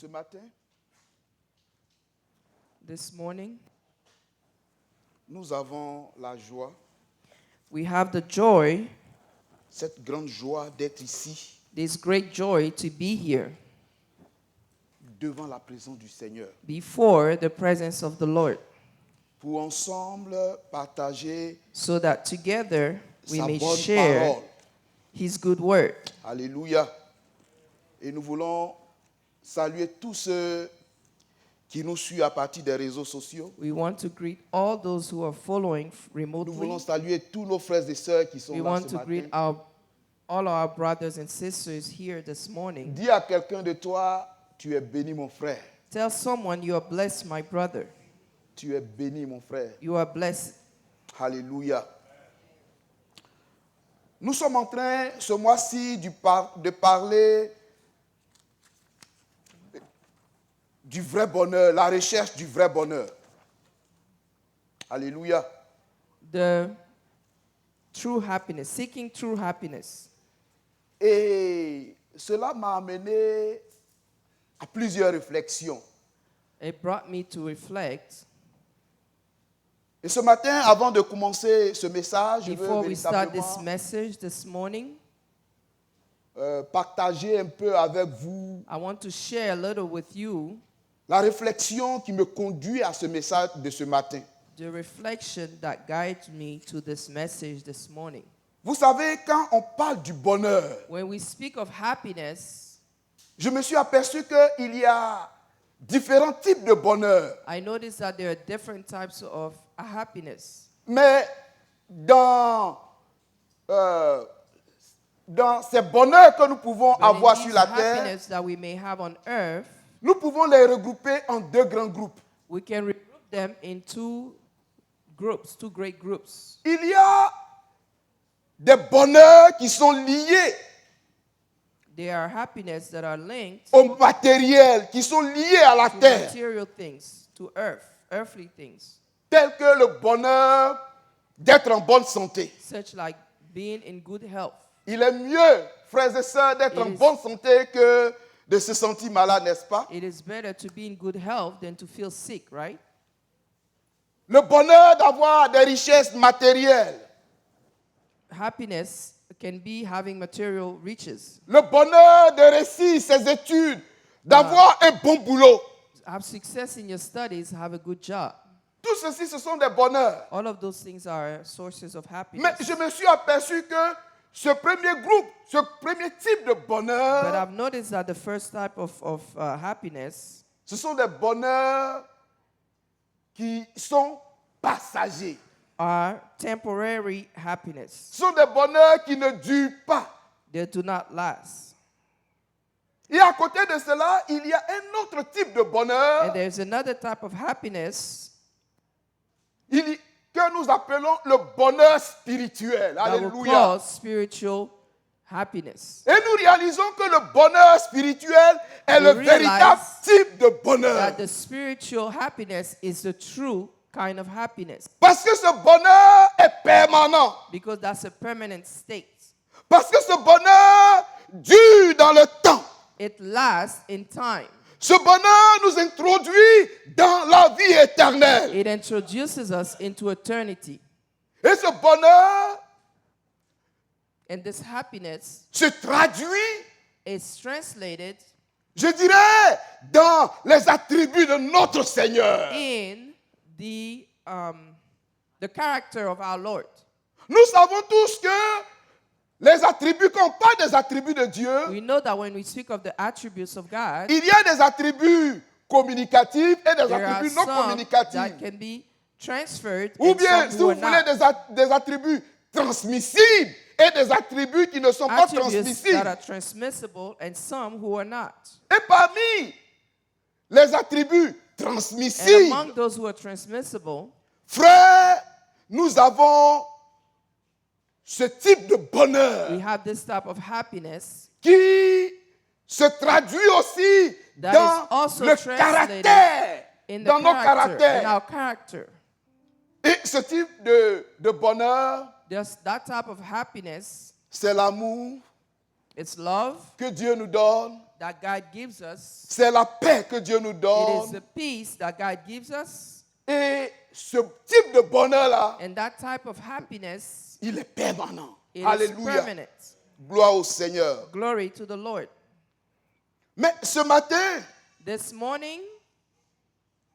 Ce matin, This morning, nous avons la joie, we have the joy, cette grande joie d'être ici this great joy to be here devant la présence du Seigneur before the presence of the Lord, pour ensemble partager so that together we sa may bonne share parole. His good word. Alléluia. Et nous voulons saluer tous ceux qui nous suivent à partir des réseaux sociaux. We want to greet all those who are following Nous voulons remotely. saluer tous nos frères et sœurs qui sont We là want ce to greet matin. all our brothers and sisters here this morning. Dis à quelqu'un de toi, tu es béni mon frère. Tell someone you are blessed, my brother. Tu es béni mon frère. You are blessed. Alléluia. Nous sommes en train, ce mois-ci, de parler du vrai bonheur, la recherche du vrai bonheur. Alléluia. The true happiness, seeking true happiness. Et cela m'a amené à plusieurs réflexions. It brought me to reflect. Et ce matin, avant de commencer ce message, je veux Before we start this véritablement message this morning, partager un peu avec vous I want to share a little with you la réflexion qui me conduit à ce message de ce matin. the reflection that guides me to this message this morning. Vous savez, quand on parle du bonheur, When we speak of happiness, je me suis aperçu qu'il y a différents types de bonheur. I notice that there are different types of happiness. Mais dans ces bonheurs que nous pouvons But in avoir these sur la terre, happiness that we may have on earth, nous pouvons les regrouper en deux grands groupes. we can regroup them in two groups, two great groups. Il y a des bonheurs qui sont liés There are happiness that are linked au matériel, qui sont liés à la to terre, material things, to earthly things, tels que le bonheur d'être en bonne santé. such like being in good health. Il est mieux, frères et sœurs, d'être en bonne santé que de se sentir malade, n'est-ce pas? It is better to be in good health than to feel sick, right? Le bonheur d'avoir des richesses matérielles. Happiness can be having material riches. Le bonheur de réussir ses études, d'avoir un bon boulot. Have success in your studies, have a good job. Tout ceci, ce sont des bonheurs. All of those things are sources of Mais happiness. je me suis aperçu que ce premier groupe, ce premier type de But bonheur, I've noticed that the first type of happiness ce sont des bonheurs qui sont passagers. are temporary happiness. Ce sont des bonheurs qui ne durent pas. They do not last. Et à côté de cela, il y a un autre type de bonheur And there's another type of happiness que nous appelons le bonheur spirituel. that we Alléluia. call spiritual happiness. Et nous réalisons que le bonheur spirituel est le We véritable realize type de bonheur. That the spiritual happiness is the true kind of happiness, Parce que ce bonheur est permanent. because that's a permanent state. Parce que ce bonheur dure dans le temps. It lasts in time. Ce bonheur nous introduit dans la vie éternelle. It introduces us into eternity. Et ce bonheur And this happiness se traduit, is translated je dirais, dans les attributs de notre Seigneur. in the character of our Lord. Nous savons tous que les attributs, quand on parle des attributs de Dieu, We know that when we speak of the attributes of God, il y a des attributs communicatifs et des there are attributs non some communicatifs. that can be transferred Ou and bien, some si who vous are voulez, not. des attributs transmissibles et des attributs qui ne sont pas Attributes that transmissibles. are transmissible and some who are not. Et parmi les attributs And transmissibles, among those who are transmissible, frères, nous avons ce type de we bonheur have this type of happiness qui se traduit aussi that dans is also le translated caractère, in the dans nos character, in caractères. our character. Et ce type de bonheur, There's that type of happiness. c'est l'amour It's love que Dieu nous donne that God gives us. C'est la paix que Dieu nous It is donne. the peace that God gives us. Et ce type de bonheur-là, And that type of happiness, il est permanent. it is Alléluia. permanent. Gloire au Seigneur. Glory to the Lord. Mais ce matin, This morning,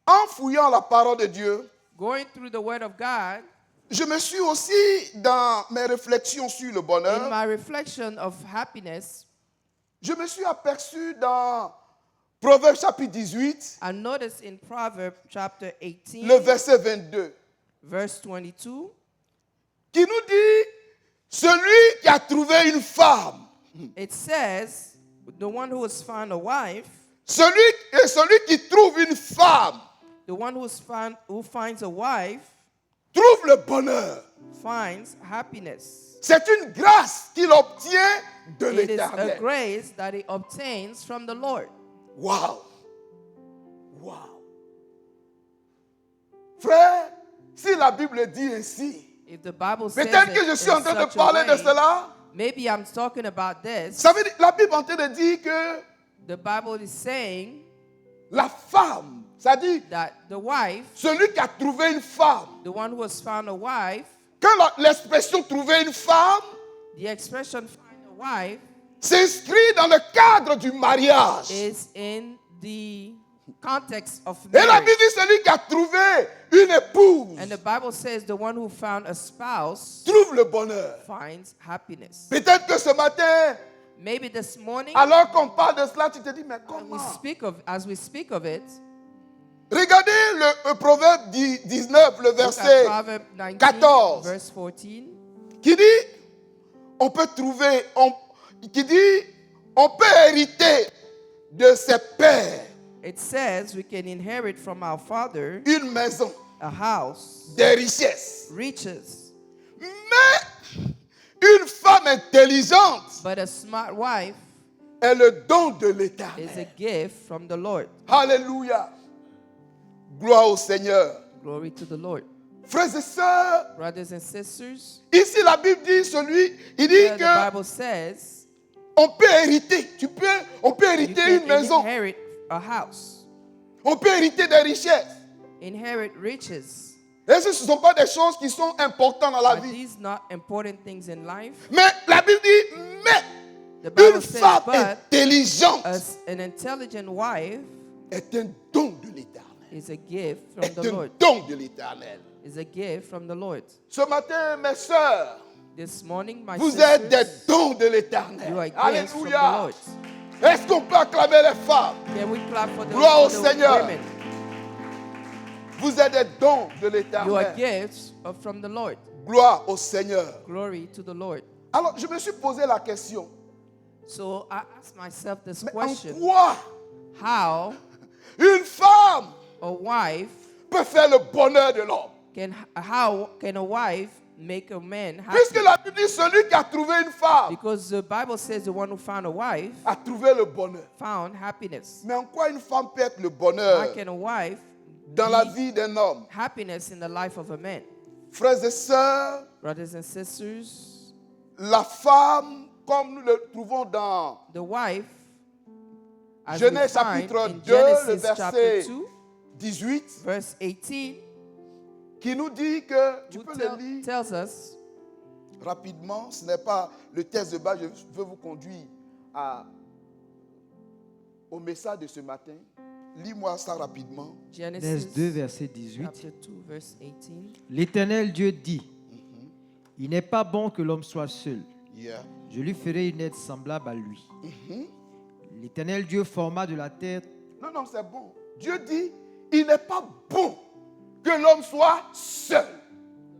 en fouillant la parole de Dieu, going through the Word of God, je me suis aussi, dans mes réflexions sur le in bonheur, my reflection of happiness, je me suis aperçu dans Proverbes chapitre 18, I noticed in Proverbs chapter 18, le verset 22, verse 22, qui nous dit, celui qui a trouvé une femme, it says, the one who has found a wife, celui qui trouve une femme, the one who finds a wife, trouve le bonheur. finds happiness. C'est une grâce qu'il obtient de It is a l'Éternel. grace that he obtains from the Lord. Wow. Wow. Frère, si la Bible dit ainsi, If the Bible says peut-être que it je suis in en train de such a parler de way, cela. maybe I'm talking about this. Ça veut dire, la Bible est en train de dire que The Bible is saying la femme, c'est-à-dire that the wife, celui qui a trouvé une femme, the one who has found a wife, quand l'expression trouver une femme the expression find a wife s'inscrit dans le cadre du mariage. is in the context of Et la marriage. Bible dit celui qui a trouvé une épouse And the Bible says the one who found a spouse trouve le bonheur. finds happiness. Peut-être que ce matin, Maybe this morning, alors qu'on parle de cela, tu te dis, mais comment? as we speak of it, Regardez le Proverbe 19, le look at verset Proverbs 19, 14, verse 14. qui dit, on peut trouver, qui dit, on peut hériter de ses pères It says we can inherit from our father une maison, a house, des richesses. riches, Mais une femme intelligente but a smart wife est le don de is a l'Éternel. gift from the Lord. Alléluia. Gloire au Seigneur. Glory to the Lord. Frères et sœurs, Brothers and sisters, ici la Bible dit il dit here the que Bible says on peut hériter. On peut you hériter une can maison. inherit a house, On peut hériter des richesses. inherit riches. Et ce ne sont pas des choses qui sont importantes dans la Are vie. these not important things in life? Mais la Bible dit, mais The Bible une says, femme but intelligente an intelligent wife est un don de l'Éternel. is a gift from Est the un Lord. don de l'Éternel. Is a gift from the Lord. Ce matin, mes sœurs, This morning, my vous êtes des sisters, dons de you are l'Éternel. gifts from the Alléluia. Lord. Est-ce qu'on peut acclamer les femmes? Can we clap for the, Gloire au for the Seigneur. women? Vous êtes des dons de You are l'Éternel. gifts from the Lord. Gloire au Seigneur. Glory to the Lord. Alors, je me suis posé la question. So I asked myself this Mais en question. quoi How une femme a wife peut faire le bonheur de l'homme? how can a wife make a man Puisque happy? la Bible dit celui qui a trouvé une femme Because the Bible says the one who found a wife a trouvé le bonheur. found happiness. Mais en quoi une femme peut être le How bonheur can a wife dans la be vie d'un homme? happiness in the life of a man? Frères et sœurs, Brothers and sisters, la femme, comme nous le trouvons dans the wife, as Genèse we find chapitre in 2, le Genesis chapter verset 2, 18, verse 18, qui nous dit que, tu who peux le lire tells us, rapidement, ce n'est pas le texte de base, je veux vous conduire au message de ce matin. Lis-moi ça rapidement. Genesis 2, verset 18. chapter 2, verse 18. L'Éternel Dieu dit, il n'est pas bon que l'homme soit seul. Yeah. Je lui ferai une aide semblable à lui. L'Éternel Dieu forma de la terre. Non, non, c'est bon. Dieu dit, il n'est pas bon que l'homme soit seul.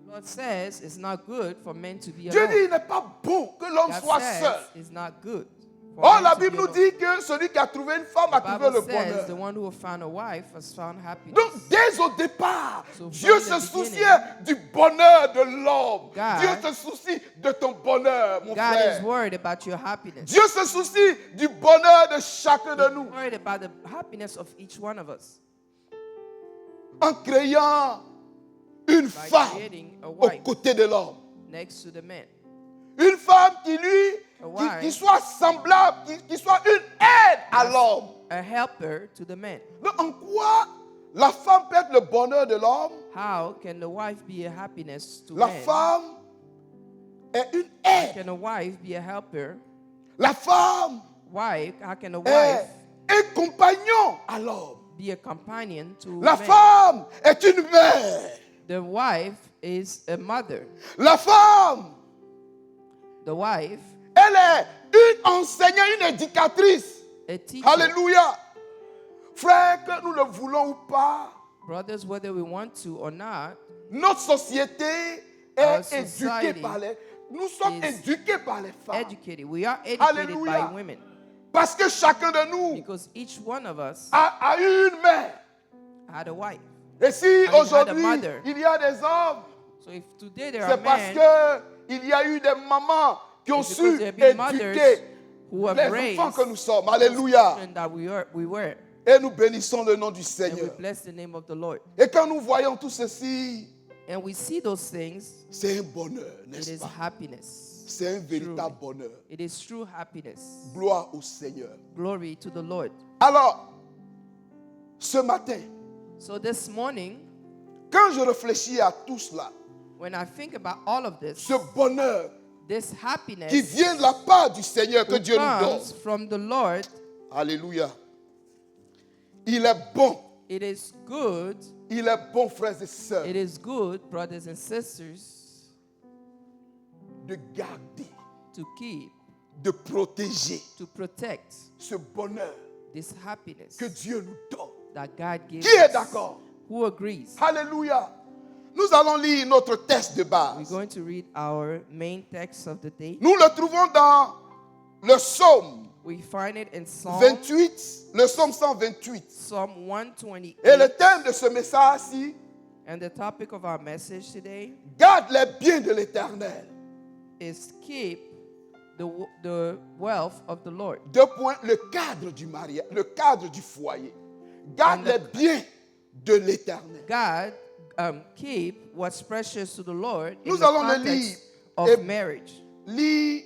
The Lord says it's not good for men to be Dieu alone. dit, il n'est pas bon que l'homme God soit says seul. it's not good for Or, men la to be Bible nous alone. dit que celui qui a trouvé une femme a The trouvé le Bible says the bonheur. one who found a wife has found happiness. Donc, dès au départ, So Dieu from se the souciait du bonheur de l'homme. God- Dieu se soucie de ton bonheur, mon God frère. is worried about your happiness. Dieu se soucie du bonheur de chacun de nous. Worried about the happiness of each one of us En créant une by femme creating a aux wife côtés de l'homme. next to the man. Une femme qui lui, A wife. qui soit semblable, qui soit une aide à l'homme. A helper to the man. Donc, en quoi la femme peut être le bonheur de l'homme? How can the wife be a happiness to La man? femme est une aide. Can a wife be a helper? La femme How can a est wife un compagnon à l'homme. be a companion to La man? femme est une mère. The wife is a mother. La femme, The wife, elle est une enseignante, une éducatrice. a teacher. Alléluia. Frère, que nous le voulons ou pas, Brothers, whether we want to or not, notre société Our est éduquée society par les... Nous sommes is éduqués par les femmes. educated. We are educated Hallelujah. by women Parce que chacun de nous because each one of us a eu une mère. had a wife. Et si had a aujourd'hui mother. il y a des hommes, So if today there are c'est parce men, qu'il y a eu des mamans qui ont it's su because there have been mothers éduquer who have les raised enfants que nous sommes. Alléluia. children that we were. Et nous bénissons le nom du And we Seigneur. bless the name of the Lord. Et quand nous voyons tout ceci, And we see those things, c'est un bonheur, it n'est-ce is pas? happiness. C'est un véritable bonheur. It is true happiness. Gloire au Seigneur. Glory to the Lord. Alors, ce matin, So this morning, quand je réfléchis à tout cela, when I think about all of this, ce bonheur this happiness qui vient de la part du Seigneur que who Dieu nous donne, comes from the Lord, alléluia, il est bon. it is good. Il est bon, frères et sœurs, It is good, brothers and sisters, de garder, to keep, de protéger to protect ce bonheur this happiness que Dieu nous donne. that God gives Qui est us. d'accord? Who agrees? Alléluia. Nous allons lire notre texte de We're base. going to read our main text of the day. Nous le trouvons dans le psaume We find it in Psalm 28, le psaume 128. Psalm 128. Et le thème de ce message-ci, And the topic of our message today garde les biens de l'Éternel. is keep the wealth of the Lord. Deux points, le cadre du mariage, le cadre du foyer. Garde les biens de l'Éternel. God keep what's precious to the Lord in Nous the allons le context lire. of Et marriage. lis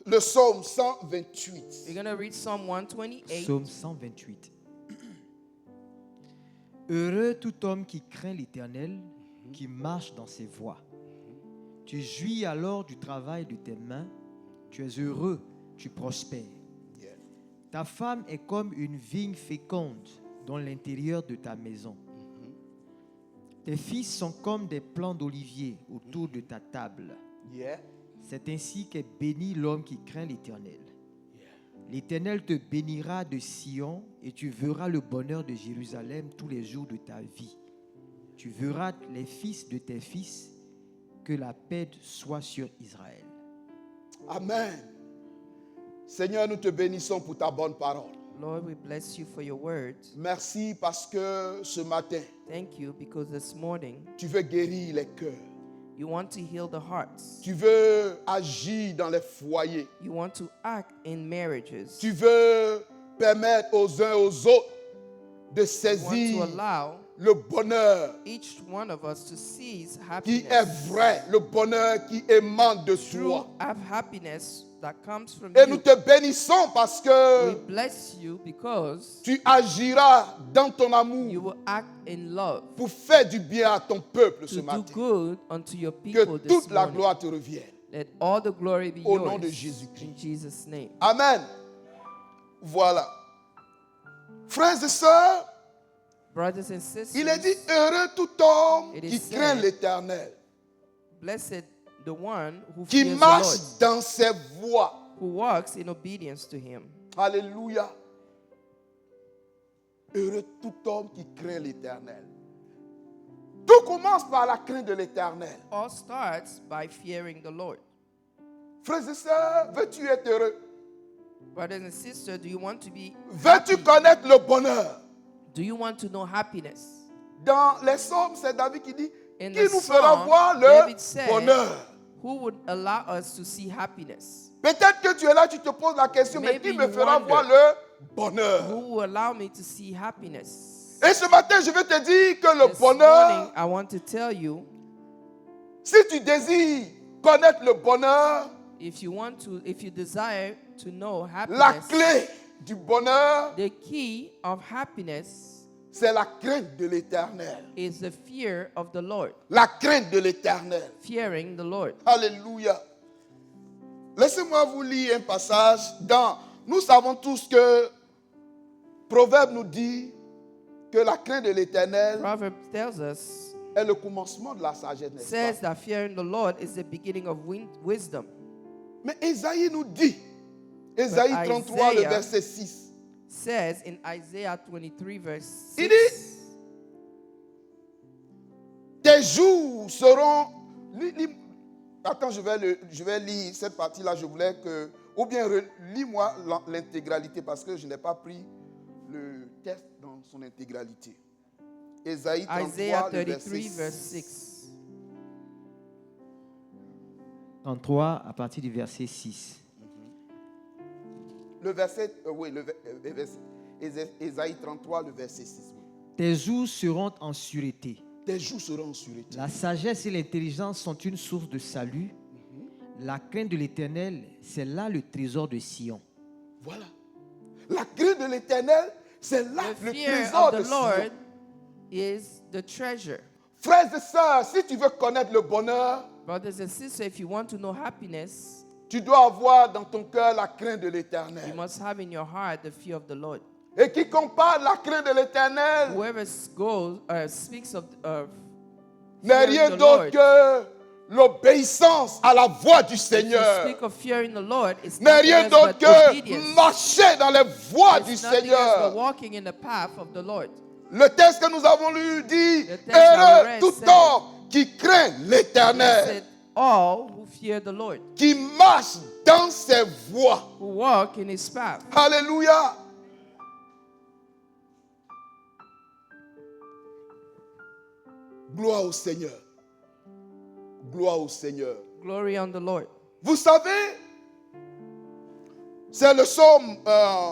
le psaume 128. We're going to read Psalm 128. Psaume 128. Heureux tout homme qui craint l'Éternel, qui marche dans ses voies. Tu jouis alors du travail de tes mains, tu es heureux, tu prospères. Yeah. Ta femme est comme une vigne féconde dans l'intérieur de ta maison. Tes fils sont comme des plants d'olivier autour de ta table. Yeah. C'est ainsi qu'est béni l'homme qui craint l'Éternel. L'Éternel te bénira de Sion et tu verras le bonheur de Jérusalem tous les jours de ta vie. Tu verras les fils de tes fils, que la paix soit sur Israël. Amen. Seigneur, nous te bénissons pour ta bonne parole. Lord, we bless you for your words. Merci parce que ce matin, Thank you because this morning tu veux guérir les cœurs. you want to heal the hearts. Tu veux agir dans les foyers. You want to act in marriages. Tu veux permettre aux uns et aux autres de You want saisir to allow le bonheur each one of us to seize qui est happiness. vrai, le bonheur qui émane de True toi. happiness that comes from Et nous you. te bénissons parce We que bless you because tu agiras dans ton you amour will act in love pour faire du bien à ton peuple ce to do matin. good unto your Que people this toute la morning. gloire te revienne. Let all the glory be Au nom yours de Jésus-Christ. in Jesus' name. Amen. Voilà. Frères et sœurs, Brothers and sisters, il est dit heureux tout homme It is qui said, craint l'Éternel, blessed the one who qui fears the marche Lord, dans ses voies. who walks in obedience to him. Alléluia. Heureux tout homme qui craint l'Éternel. Tout commence par la crainte de l'Éternel. All starts by fearing the Lord. Frères et sœurs, veux-tu être heureux? Brothers and sisters, do you want to be Veux-tu happy? connaître le bonheur? Do you want to know happiness? Dans les psaumes, c'est David qui dit, In qui the nous fera Psalm, voir le David said, bonheur? who would allow us to see happiness? Peut-être que tu es là, tu te poses la question, mais Maybe qui me you fera wonder. voir le bonheur? Who will allow me to see happiness? Et ce matin, je vais te dire que le This bonheur, morning, I want to tell you, si tu désires connaître le bonheur, if you desire to know la happiness, clé du bonheur, the key of happiness c'est la crainte de l'Éternel. is the fear of the Lord. La crainte de l'Éternel. Fearing the Lord. Alléluia. Laissez-moi vous lire un passage nous savons tous que Proverbe nous dit que la crainte de l'Éternel Proverbs tells us, est le commencement de la sagesse, n'est-ce says pas? that fearing the Lord is the beginning of wisdom. Mais Ésaïe nous dit, Ésaïe 33, le Isaiah verset 6, says in Isaiah 23 verse 6, il dit, tes jours seront... Attends, je vais lire cette partie-là, je voulais que... Ou bien lis-moi l'intégralité parce que je n'ai pas pris le texte dans son intégralité. Ésaïe 33, Isaiah le 33 verse verset 6. 33 à partir du verset 6. Le verset, Ésaïe 33, le verset 6. Oui. Tes jours seront en sûreté. Tes jours seront en sûreté. La sagesse et l'intelligence sont une source de salut. La crainte de l'Éternel, c'est là le trésor de Sion. Voilà. La crainte de l'Éternel, c'est là The le fear trésor of de the Sion. Lord is the treasure. Frères et sœurs, si tu veux connaître le bonheur, Brothers and sisters, if you want to know happiness, tu dois avoir dans ton cœur la crainte de you l'Éternel. must have in your heart the fear of the Lord. Et qui compare la crainte de l'Éternel Whoever speaks of n'est fearing rien the d'autre Lord, que l'obéissance à la voix du if you Seigneur. speak of fearing the Lord, it's N'est nothing rien else d'autre but que obedience. marcher dans les voies du It's nothing else but Seigneur. walking in the path of the Lord. Le texte que nous avons lu dit, The text that we heureux read tout said, homme qui craint l'Éternel, Blessed all who fear the Lord, qui marche dans ses voies. who walk in his path. Alléluia. Gloire au Seigneur. Gloire au Seigneur. Glory on the Lord. Vous savez, c'est le psaume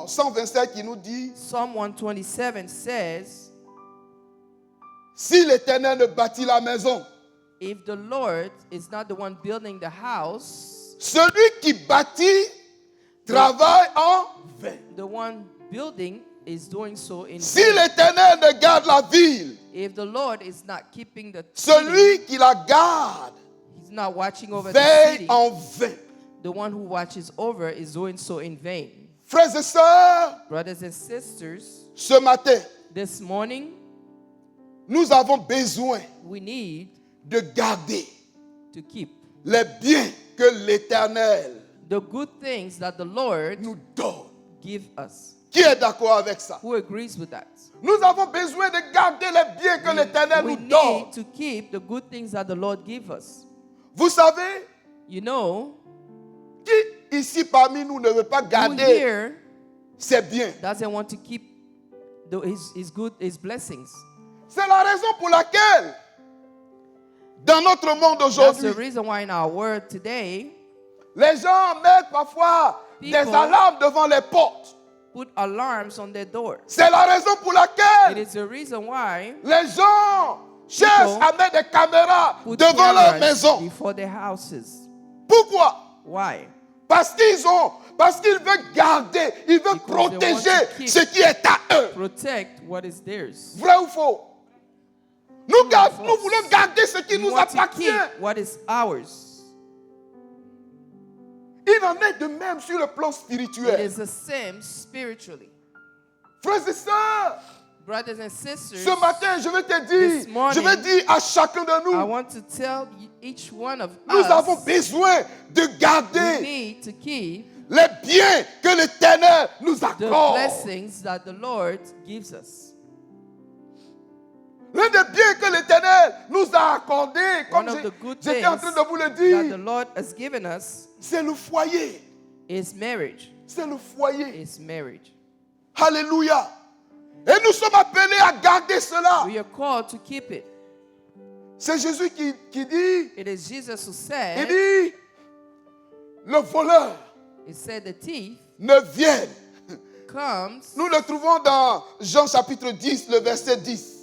127 qui nous dit, Psalm 127 says, si l'Éternel ne bâtit la maison, if the Lord is not the one building the house, celui qui bâtit travaille en vain. the one building is doing so in Si vain. l'Éternel ne garde la ville, If the Lord is not keeping the city, celui qui la garde he's not watching over the veille city, en vain. the one who watches over is doing so in vain. Frères et sœurs, Brothers and sisters, ce matin, this morning nous avons besoin we need de garder to keep les biens que l'Éternel the good things that the Lord nous donne. give us. Qui est d'accord avec ça? Who agrees with that? Nous avons besoin de garder les biens que l'Éternel We nous donne. need to keep the good things that the Lord give us. Vous savez, You know, qui ici parmi nous ne veut pas who garder here ses biens? doesn't want to keep his blessings? C'est la raison pour laquelle, dans notre monde That's the aujourd'hui, reason why in our world today, les gens mettent parfois des People- alarmes devant les portes. put alarms on their door. C'est la raison pour It laquelle is the reason why les gens cherchent People à mettre des caméras put devant leur cameras maison. before their houses. Pourquoi? Why? Parce qu'ils veulent garder, ils veulent Because they want protéger to keep- ce qui est à eux. Protect what is theirs. Vrai ou faux? Nous false. voulons garder ce qui We nous want to appartient. keep what is ours. Il en est de même sur le plan It spirituel. is the same spiritually. Frères et sœurs, Brothers and sisters, ce matin, je vais te This dire, morning, je vais dire à chacun de I nous, want to tell each one of nous avons us, besoin de we garder need to keep les biens que l'Éternel nous the accorde. blessings that the Lord gives us. L'un des biens que l'Éternel nous a accordé, comme One of the good j'étais en train things de vous le that the dire, Lord has given us c'est le foyer. is marriage. C'est le foyer. Is marriage. Alléluia. Et nous sommes appelés à garder cela. We are called to keep it. C'est Jésus qui dit, It is Jesus who il said, dit, le voleur he said the thief ne vienne. comes. Nous le trouvons dans Jean chapitre 10, le verset 10.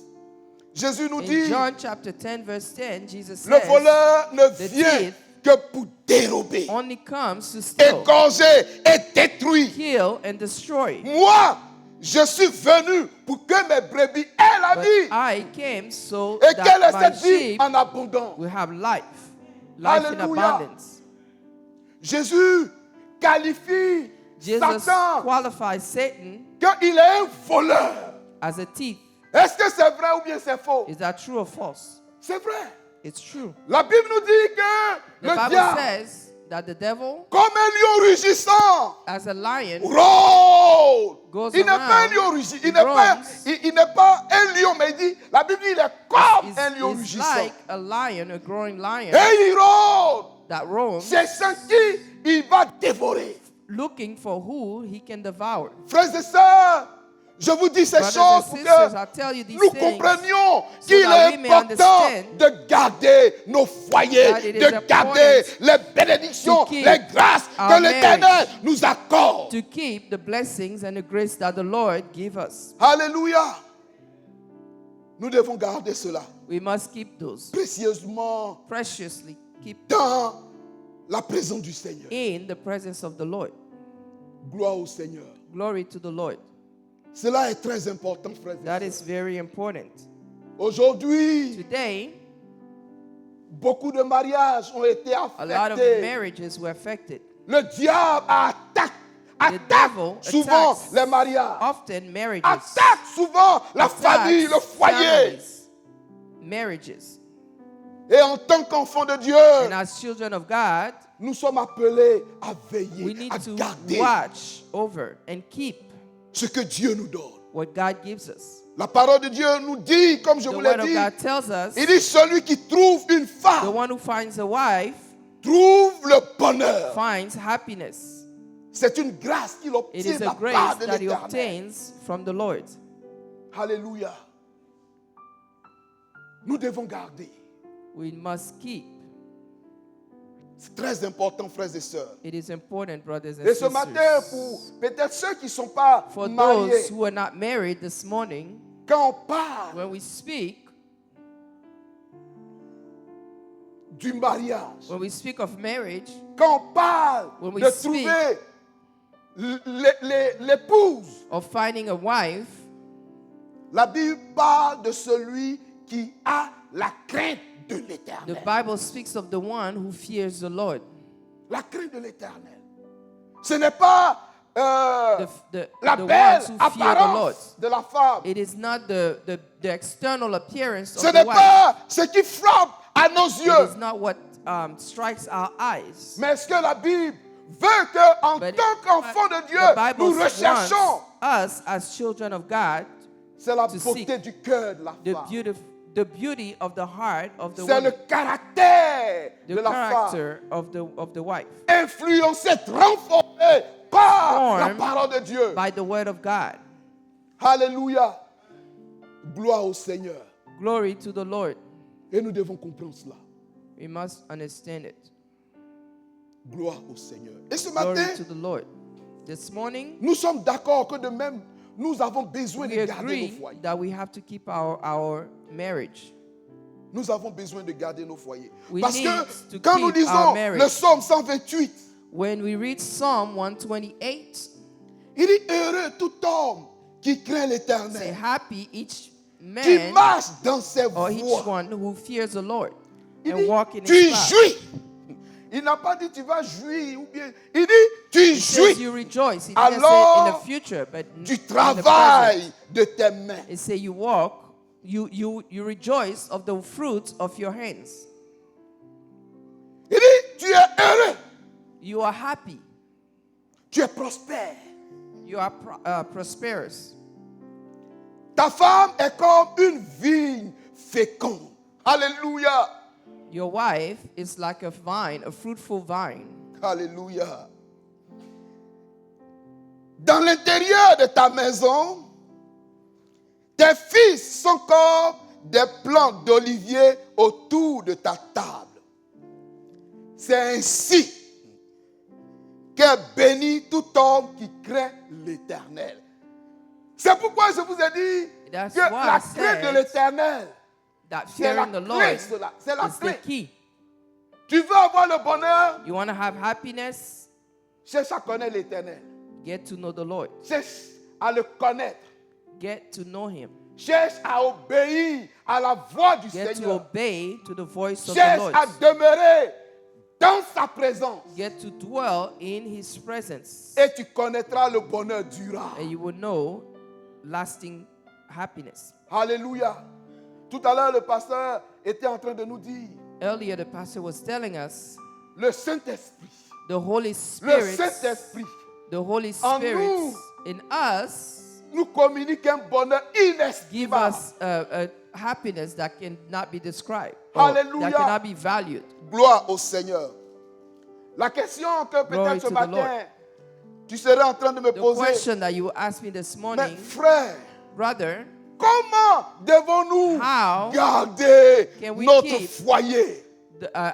Jésus nous In dit, John chapter 10 verse 10, Jesus le says, voleur ne the vient thief que pour dérober, only comes to steal, égorger et détruire. kill, and destroy. Moi, je suis venu pour que mes brebis aient la But vie. I came so Et quelle that est my cette vie sheep en abondance? will have life, life in Hallelujah. abundance. Jésus qualifie Jesus Satan qualifies Satan qu'il est un voleur. as a thief. Est-ce que c'est vrai ou bien c'est faux? Is that true or false? C'est vrai. It's true. La Bible nous dit que The le Bible diable, says that the devil, comme un lion rugissant, as a lion, rôle. Goes Il n'est pas un around, lion rugissant. Il he n'est pas, roams. il n'est pas un lion, mais il dit, la Bible dit, il est comme un lion is rugissant. like a lion, a growing lion Et il rôle. that roams, C'est ce qui il va dévorer. looking for who he can devour. Frères et sœurs, je vous dis ces Brothers choses and pour sisters, que I tell you these nous things comprenions so qu'il that est we may important understand de garder nos foyers, that it is de garder important les bénédictions, to keep les grâces our que l'Éternel marriage, nous accorde. to keep the blessings and the grace that the Lord give us. Alléluia. Nous devons garder cela We must keep those précieusement preciously, keep dans la présence du Seigneur. in the presence of the Lord. Gloire au Seigneur. Glory to the Lord. Cela est très important, frères et That sœurs. is very important. Aujourd'hui, Today, beaucoup de mariages ont été a lot of affectés. marriages were affected. Le diable attaque devil souvent attacks les mariages, Often marriages, attaque souvent la attacks famille, le foyer. families, marriages. Et en tant qu'enfants de Dieu, And as children of God, nous sommes appelés à we veiller, need à to garder watch over and keep ce que Dieu nous donne. what God gives us. La parole de Dieu nous dit, comme je The vous l'ai Word of dit, God tells us il dit celui qui trouve une the femme one who finds a wife trouve le bonheur. finds happiness. C'est une grâce qu'il It obtient is de a la part grace de that he l'Éternel. obtains from the Lord. Alléluia. Nous devons garder. We must keep. C'est très important, frères et sœurs. It is important, brothers and Et ce matin, sisters. pour peut-être ceux qui ne sont pas For mariés, those who are not married this morning, quand on parle when we speak, du mariage, when we speak of marriage, quand on parle When we de speak trouver l'épouse, of finding a wife, la Bible parle de celui qui a la crainte de the l'Éternel. Bible speaks of the one who fears the Lord. La crainte de l'Éternel. Ce n'est pas la The belle ones who fear the Lord. apparence de la femme. It is not the external appearance Ce of n'est the wife. pas ce qui frappe à nos It yeux. is not what strikes our eyes. Mais ce que la Bible veut qu'en But tant qu'enfants de the Dieu, Bible nous recherchons, wants us as children of God c'est la to beauté seek du cœur de la femme. the beauty of the heart of the C'est le woman, caractère the de la femme. character of the wife, Influencé, transformé par la Formed parole de Dieu. by the word of God. Alléluia. Gloire au Seigneur. Glory to the Lord. Et nous devons comprendre cela. We must understand it. Gloire au Seigneur. Et ce Glory matin, to the Lord. This morning, nous sommes d'accord que de même, nous avons besoin we de garder nos agree foyers. that we have to keep our marriage. Nous avons besoin de garder nos foyers. We Parce need que to quand nous keep our lisons marriage. le psaume 128, When we read Psalm 128, il dit heureux tout homme qui craint say l'Éternel, happy each qui man marche dans ses or each voies. one who fears the Lord Il and dit, walk in tu his path. jouis. Il n'a pas dit tu vas jouir ou bien. Il dit tu It says jouis you rejoice. It didn't say in Alors, the future, but du in the travail present. de tes mains. It say you walk, you rejoice of the fruits of your hands. Il dit tu es heureux, You are happy. tu es prospère. You are prosperous. Ta femme est comme une vigne féconde. Alléluia. Your wife is like a vine, a fruitful vine. Alléluia. Dans l'intérieur de ta maison, tes fils sont comme des plants d'olivier autour de ta table. C'est ainsi qu'est béni tout homme qui craint l'Éternel. C'est pourquoi je vous ai dit That's que why la I crainte de said l'Éternel, That c'est la fearing the clé, Lord cela. C'est la is the clé. key. Tu veux avoir le bonheur? You want to have happiness? Cherche à connaître l'Éternel. Get to know the Lord. Cherche à le connaître. Get to know Him. Cherche à obéir à la voix du Get to Seigneur. obey to the voice of the Cherche Lord. à demeurer dans sa présence. Get to dwell in His presence. Et tu connaîtras le bonheur durable. And you will know lasting happiness. Alléluia. Tout à l'heure, le pasteur était en train de nous dire, Earlier, the pastor was telling us le Saint-Esprit, the Holy le Spirit, Saint-Esprit the Holy En Spirit nous. in us nous communique un bonheur give inestimable. us a happiness that cannot be described, or Hallelujah. that cannot be valued. Gloire au Seigneur. La question que Glory peut-être ce to the matin, Lord. tu serais en train de me The poser, question that you asked me this mais morning, frère, brother, comment devons-nous How garder can we notre keep foyer?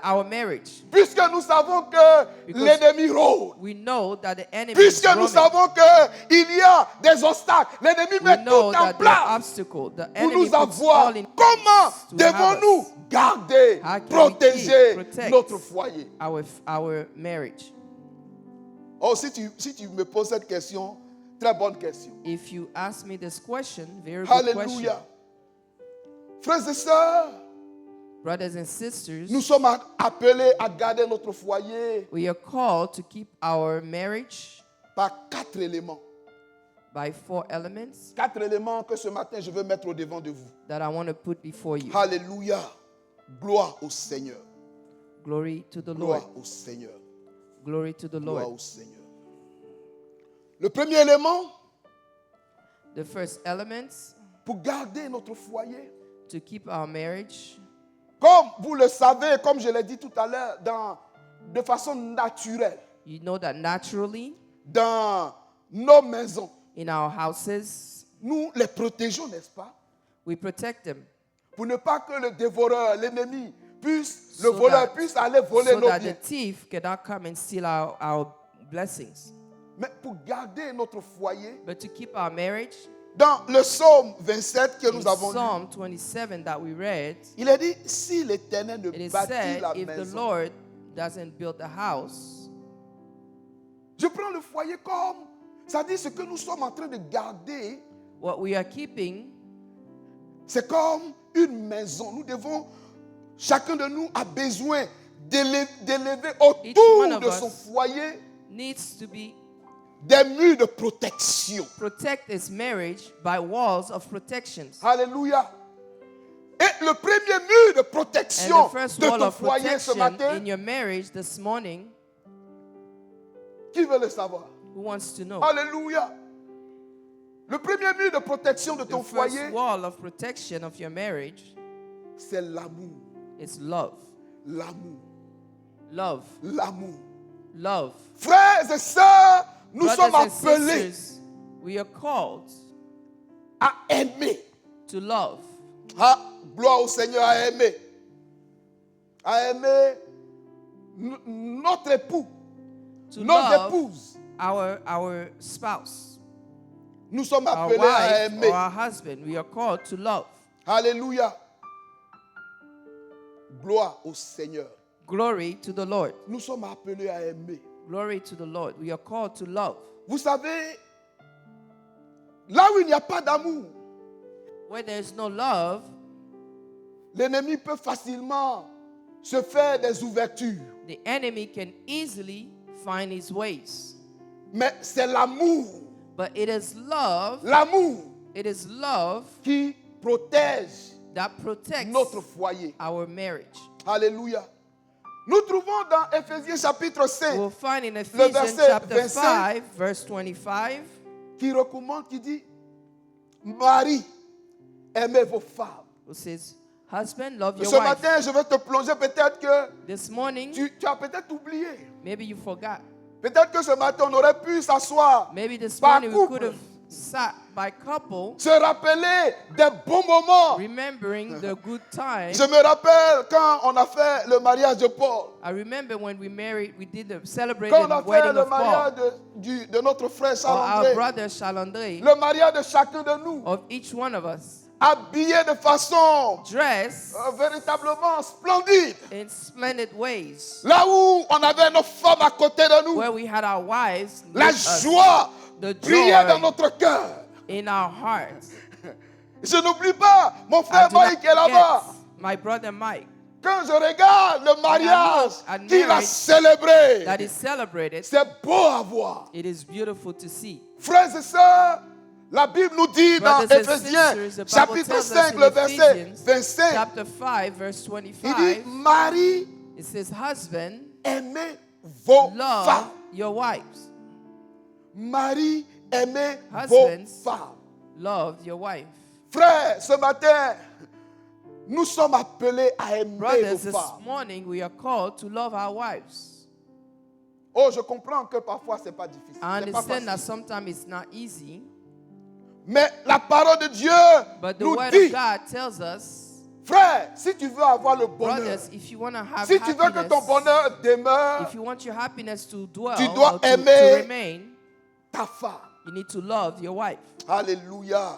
our marriage? Puisque nous savons que Because l'ennemi rôde. we know that the enemy is Puisque nous roaming. savons qu'il y a des obstacles, l'ennemi We met tout know en that the place obstacle, the pour enemy nous puts avoir. all in Comment place to have devons-nous us. garder, How can we protéger protect notre foyer? our marriage? Oh, si tu me poses cette question, très bonne question. If you ask me this question, very good question. Alléluia. Frères et sœurs, Brothers and sisters, nous sommes appelés à garder notre foyer we are called to keep our marriage par 4 éléments. by 4 elements 4 éléments que ce matin je veux mettre au devant de vous. that I want to put before you. Alléluia. Gloire au Seigneur. Glory to the Gloire Lord. au Seigneur. Glory to the Gloire Lord. au Seigneur. Le premier élément, The first element pour garder notre foyer, to keep our marriage, comme vous le savez, comme je l'ai dit tout à l'heure, de façon naturelle, you know that naturally dans nos maisons, in our houses, nous les protégeons, n'est-ce pas? we protect them Pour ne pas que le dévoreur, l'ennemi, le So voleur that- puisse aller voler so nos that the biens. thief cannot come and steal our blessings. Mais pour garder notre foyer, But to keep our marriage, dans le psaume 27 que in nous avons lu, Psalm 27 that we read, il est dit, si l'Éternel ne it is bâtit said, la if the maison, Lord doesn't build the house, je prends le foyer comme, ça dit ce que nous sommes en train de garder, what we are keeping c'est comme une maison. Nous devons, chacun de nous a besoin d'élever Each one autour of de son us foyer needs to be des murs de protection. protect its marriage by walls of protections. Alléluia. Et le premier mur de And protection the first de wall ton of foyer ce protection matin, in your marriage this morning, qui veut le savoir? who wants to know? Alléluia. Le premier mur de protection de ton The first foyer, wall of protection of your marriage c'est l'amour. is love. L'amour. Love. L'amour. Love. Frères et sœurs, nous sommes Brothers and appelés sisters, we are called à aimer. to love. Ah, gloire au Seigneur, à aimer. À aimer notre époux, To nos love épouses. our spouse, Nous sommes our appelés à wife, aimer. or our husband. We are called to love. Alléluia. Gloire au Seigneur. Glory to the Lord. Nous sommes appelés à aimer. Glory to the Lord. We are called to love. Vous savez, là où il n'y a pas d'amour, Where there is no love, l'ennemi peut facilement se faire des ouvertures. the enemy can easily find his ways. Mais c'est l'amour, But it is love, qui protège that protects notre foyer. our marriage. Alléluia. Nous trouvons dans Éphésiens chapitre 5 We'll find in Ephesians verset chapter 25. 5, verse 25, qui recommande, qui dit, Marie, aimez vos femmes. who says, husband, love your Ce wife. matin, je vais te plonger, peut-être que This morning, tu as peut-être oublié. maybe you forgot. Peut-être que ce matin, on aurait pu s'asseoir Maybe this par morning we couple could have sat by couple, se rappeler des bons moments. remembering the good times. Je me rappelle quand on a fait le mariage de Paul, I remember when we married, we did the celebrated quand on a fait wedding le of mariage Paul, de notre frère or our Charles-André, brother Chalandre, le mariage de chacun de nous, of each one of us, habillé de façon dressed véritablement splendide. in splendid ways, Là où on avait nos femmes à côté de nous, where we had our wives la with us, joie the brillait dans joy notre cœur. in our hearts. Je n'oublie pas mon I frère do not Mike est là-bas. forget my brother Mike, Quand je regarde le mariage and qu'il a marriage célébré, that is celebrated. c'est beau à voir. It is beautiful to see. Frères et sœurs, la Bible nous dit dans Brothers and Éphésiens, sisters, the Bible chapitre tells us 5, in le verset Ephesians, 25, chapter 5, verse il dit, 25, Marie, it says, husband, aimez vos love femmes. your wives. Marie, aimez Husbands. vos femmes. Love your wife. Frères, ce matin, nous sommes appelés à aimer Brothers, nos this femmes. morning we are called to love our wives. Oh, je comprends que parfois c'est pas difficile. I C'est pas understand that facile. sometimes it's not easy, Mais la parole de Dieu but the nous word dit, of God tells us, frère, si tu veux avoir le bonheur, brothers, if you want to have si tu veux que ton happiness, bonheur demeure, if you want your happiness to dwell tu dois or to aimer remain, ta femme. you need to love your wife. Alléluia.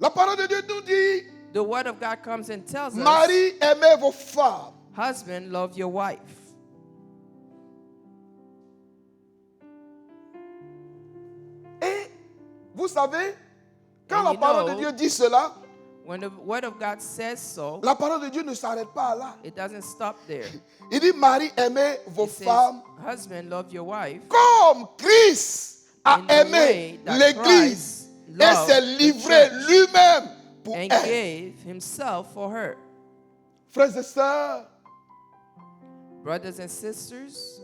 La parole de Dieu nous dit, The word of God comes and tells us, Marie, aimez vos femmes. husband, love your wife. Et vous savez, quand And la you parole know, de Dieu dit cela, When the word of God says so, la parole de Dieu ne s'arrête pas là. it doesn't stop there. Il dit, Marie, aimez vos It says, femmes husband, love your wife. comme Christ a In the aimé way that l'Église Christ et loved s'est the livré church lui-même pour And elle. gave himself for her. Frères et sœurs, Brothers and sisters,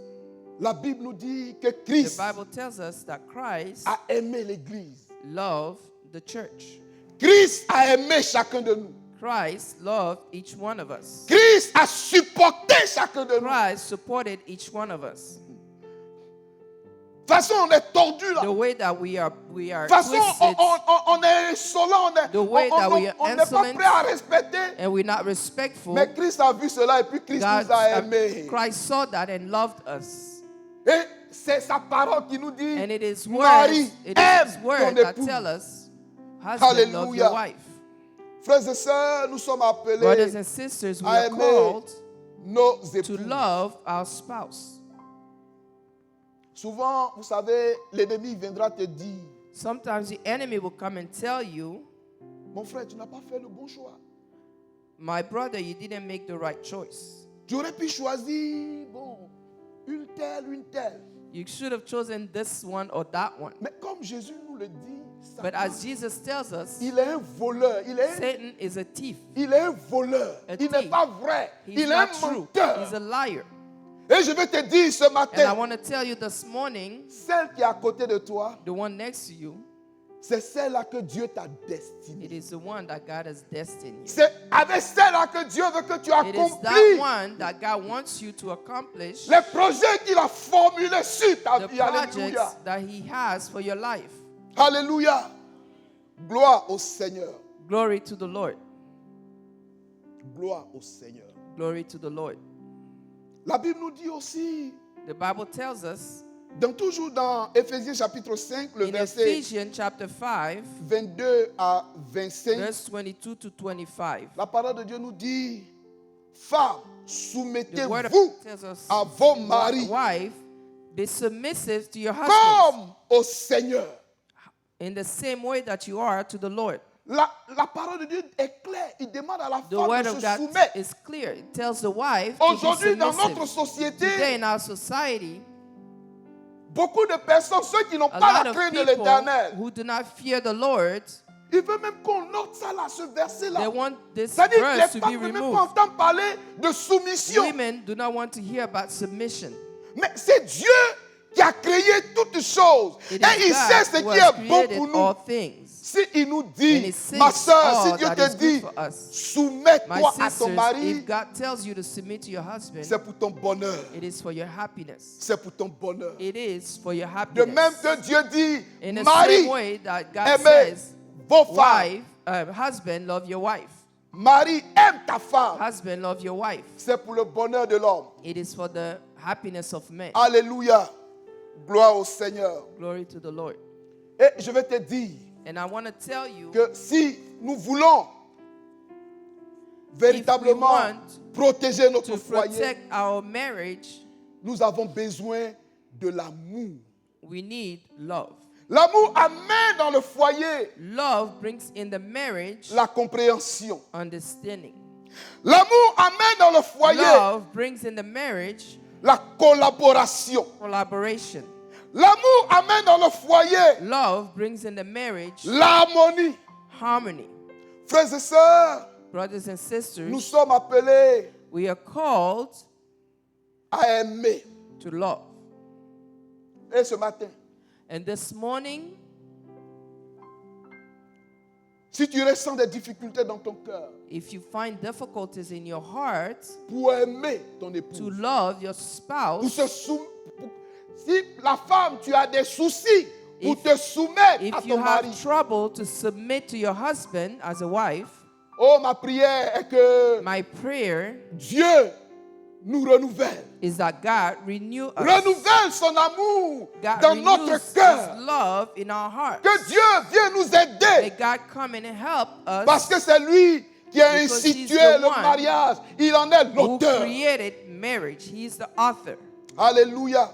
la Bible nous dit que the Christ Bible tells us that Christ a aimé l'Église. loved the church. Christ a aimé chacun de nous. Christ loved each one of us. Christ a supporté chacun de nous. Christ supported each one of us. De toute façon, on est tordu là. The way that we are De toute façon, twisted, on est insolent, The way that we are on n'est pas insolent. prêt à respecter. and we're not respectful. Mais Christ a vu cela et puis Christ nous a aimés. Christ saw that and loved us. Et c'est sa parole qui nous dit, And it is Marie, words, it aime is ton words that époux. tell us, husband, love Alléluia. your wife. Frères et sœurs, nous sommes appelés Brothers and sisters, we à are aimer called nos to épouses. love our spouse. Souvent, vous savez, l'ennemi viendra te dire, Sometimes the enemy will come and tell you, mon frère, tu n'as pas fait le bon choix. my brother, you didn't make the right choice. Tu aurais pu choisir, bon, une telle. You should have chosen this one or that one. Mais comme Jésus nous le dit, But Satan, as Jesus tells us, il est un voleur. Satan is a thief. Il est un voleur. A Il n'est thief. pas vrai. He's Il est un not true. menteur. He's a liar. Et je vais te dire ce And I matin, want to tell you this morning, celle qui est à côté de toi, the one next to you, c'est celle-là que Dieu t'a it destinée. is the one that God has destined you. C'est avec celle-là que Dieu veut que tu It is that accomplisses one that God wants you to accomplish les projets qu'il a formulés sur ta the vie. Alléluia. projects that He has for your life. Alléluia. Gloire au Seigneur. Glory to the Lord. Gloire au Seigneur. Glory to the Lord. La Bible nous dit aussi, The Bible tells us toujours dans Éphésiens chapitre 5, le in verset Ephesians chapter 5, 22 à 25, verse 22 to 25. la parole de Dieu nous dit, femmes, The word of soumettez-vous God tells us, à vos maris wife, be submissive to your husband comme au Seigneur. in the same way that you are to the Lord. La parole de Dieu est claire. Il demande à la The femme word de of se God soumettre. is clear. It tells the wife to be Aujourd'hui, dans notre submissive. société, Today in our society, beaucoup de personnes, ceux qui n'ont a pas lot la of crainte de people l'Éternel, who do not fear the Lord, ils veulent même qu'on note ça là, ce verset-là. they want this C'est-à-dire que verse les to femmes be ne veulent même pas removed. entendre parler de soumission. Women do not want to hear about submission. Mais c'est Dieu qui a créé toutes choses. It Et is il sait ce God who qui has est bon created pour all nous. things. Si il nous And dit, he sees ma soeur, all si Dieu that te is good dit, for us. My soumets-toi à ton sisters, mari, if God tells you to submit to your husband, c'est pour ton bonheur. it is for your happiness. C'est pour ton bonheur. It is for your De happiness. même que Dieu dit, In the Marie, same way that God aimez says, vos femmes. husband, love your wife. Marie, aime ta femme. Husband, love your wife. C'est pour le bonheur de l'homme. It is for the happiness of men. Alléluia. Gloire au Seigneur. Glory to the Lord. Et je vais te dire And I want to tell you, que si nous voulons véritablement want protéger notre to foyer, protect our marriage, nous avons besoin de l'amour. we need love. L'amour amène dans le foyer Love brings in the marriage la compréhension. understanding. L'amour amène dans le foyer Love brings in the marriage la collaboration. collaboration. L'amour amène dans le foyer Love brings in the marriage l'harmonie. harmony. Frères et sœurs, Brothers and sisters, nous sommes appelés we are called à aimer. to love. Et ce matin, And this morning, si tu ressens des difficultés dans ton cœur if you find difficulties in your heart pour aimer ton to épouse, love your pour spouse, si la femme, tu as des soucis pour If- te soumettre à if you ton mari, have trouble to submit to your husband as a wife, oh, ma prière est que my prayer Dieu nous renouvelle. is that God renew us. Renouvelle son amour God dans renews notre His cœur. love in our hearts. Que Dieu vienne nous May aider. God come and help us Parce que c'est lui qui a Because institué he's the le one mariage. Il en est who l'auteur. created marriage. He is the author. Alléluia.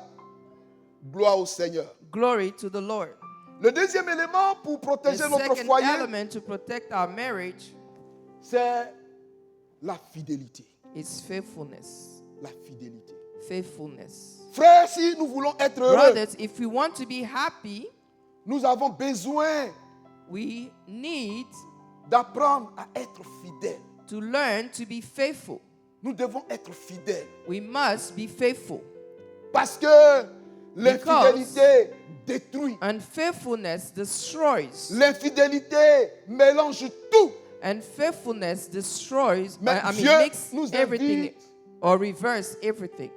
Gloire au Seigneur. Glory to the Lord. Le deuxième élément pour The protéger notre second foyer, element to protect our marriage c'est la fidélité. is faithfulness. La fidélité. Faithfulness. Frères, si nous voulons être heureux, Brothers, if we want to be happy, nous avons besoin we need d'apprendre à être fidèles. to learn to be faithful. Nous devons être fidèles. We must be faithful. Parce que l'infidélité détruit. Unfaithfulness destroys. L'infidélité mélange tout. And faithfulness destroys, Mais I mean, Dieu makes nous everything invite or reverse everything.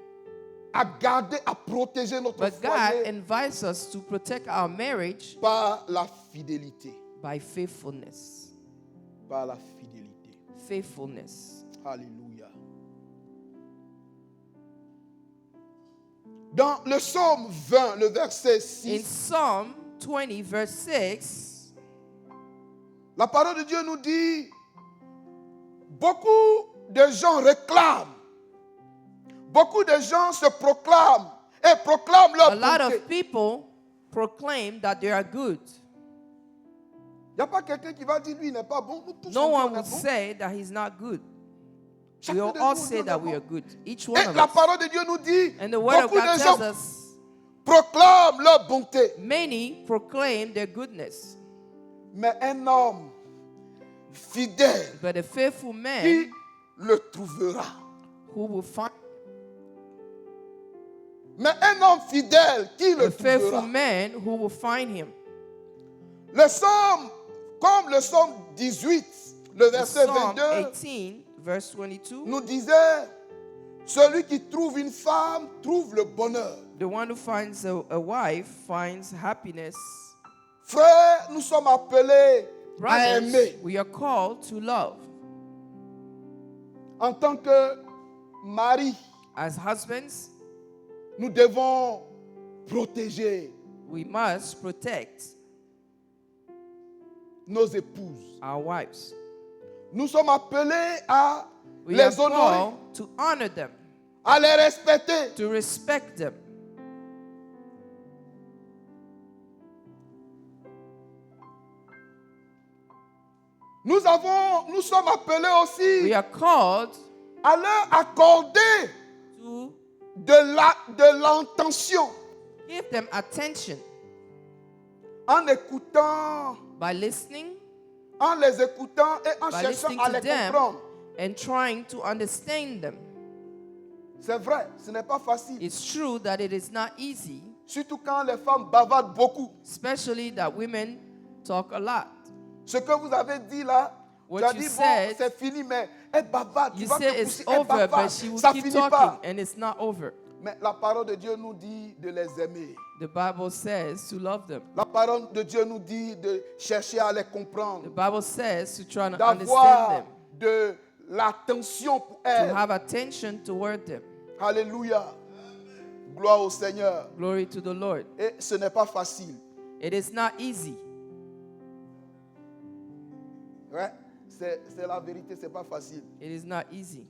à garder, à protéger notre But God foyer invites us to protect our marriage par la fidélité. by faithfulness. Par la fidélité. Faithfulness. Alléluia. Dans le psaume 20, le verset In 6, Psalm 20, verse 6, la parole de Dieu nous dit, beaucoup de gens réclament, beaucoup de gens se proclament et proclament a leur lot bonté. of people proclaim that they are good. Il n'y a pas quelqu'un qui va dire, lui, il n'est pas bon. Nous tous, No on dit, one on will est bon. say that he's not good. We Chacun de all nous, on say dit, on that est we are bon. good. Each one Et of la us. parole de Dieu nous dit, And the word of beaucoup God de tells gens us proclament leur bonté. many proclaim their goodness. Mais un homme fidèle, But a faithful man qui le trouvera? who will find Mais un homme fidèle, qui a le faithful trouvera? man who will find him. Le psaume, comme le psaume 18, le verset Psalm 22, 18, verse 22. nous disait, celui qui trouve une femme trouve le bonheur. The one who finds a wife finds happiness. Frères, nous sommes appelés à Brothers, aimer. we are called to love. En tant que mari, As husbands, nous devons protéger we must protect nos épouses. our wives. Nous sommes appelés à We are les honorer, called to honor them, à les respecter. to respect them. Nous sommes appelés We aussi are called à leur accorder to de l'intention give them attention en écoutant, by listening en les écoutant et en By cherchant listening à to les them. comprendre. and trying to understand them. C'est vrai, ce n'est pas facile. It's true that it is not easy, Surtout quand les femmes bavardent beaucoup. especially that women talk a lot. Ce que vous avez dit là, What tu as you dit, said, bon, c'est fini, mais elle bavarde. Tu You vas say te it's pousser, elle over, but bavarde. she will Ça keep finit talking, pas. and it's not over. Mais la parole de Dieu nous dit de les aimer. The Bible says to love them. La parole de Dieu nous dit de chercher à les The comprendre. Bible says to try to understand D'avoir them, de l'attention pour to elles. have attention toward them. Alléluia. Gloire au Seigneur. Glory to the Lord. Et ce n'est pas facile. It is not easy. Ouais, c'est la vérité, c'est pas facile. It is not easy.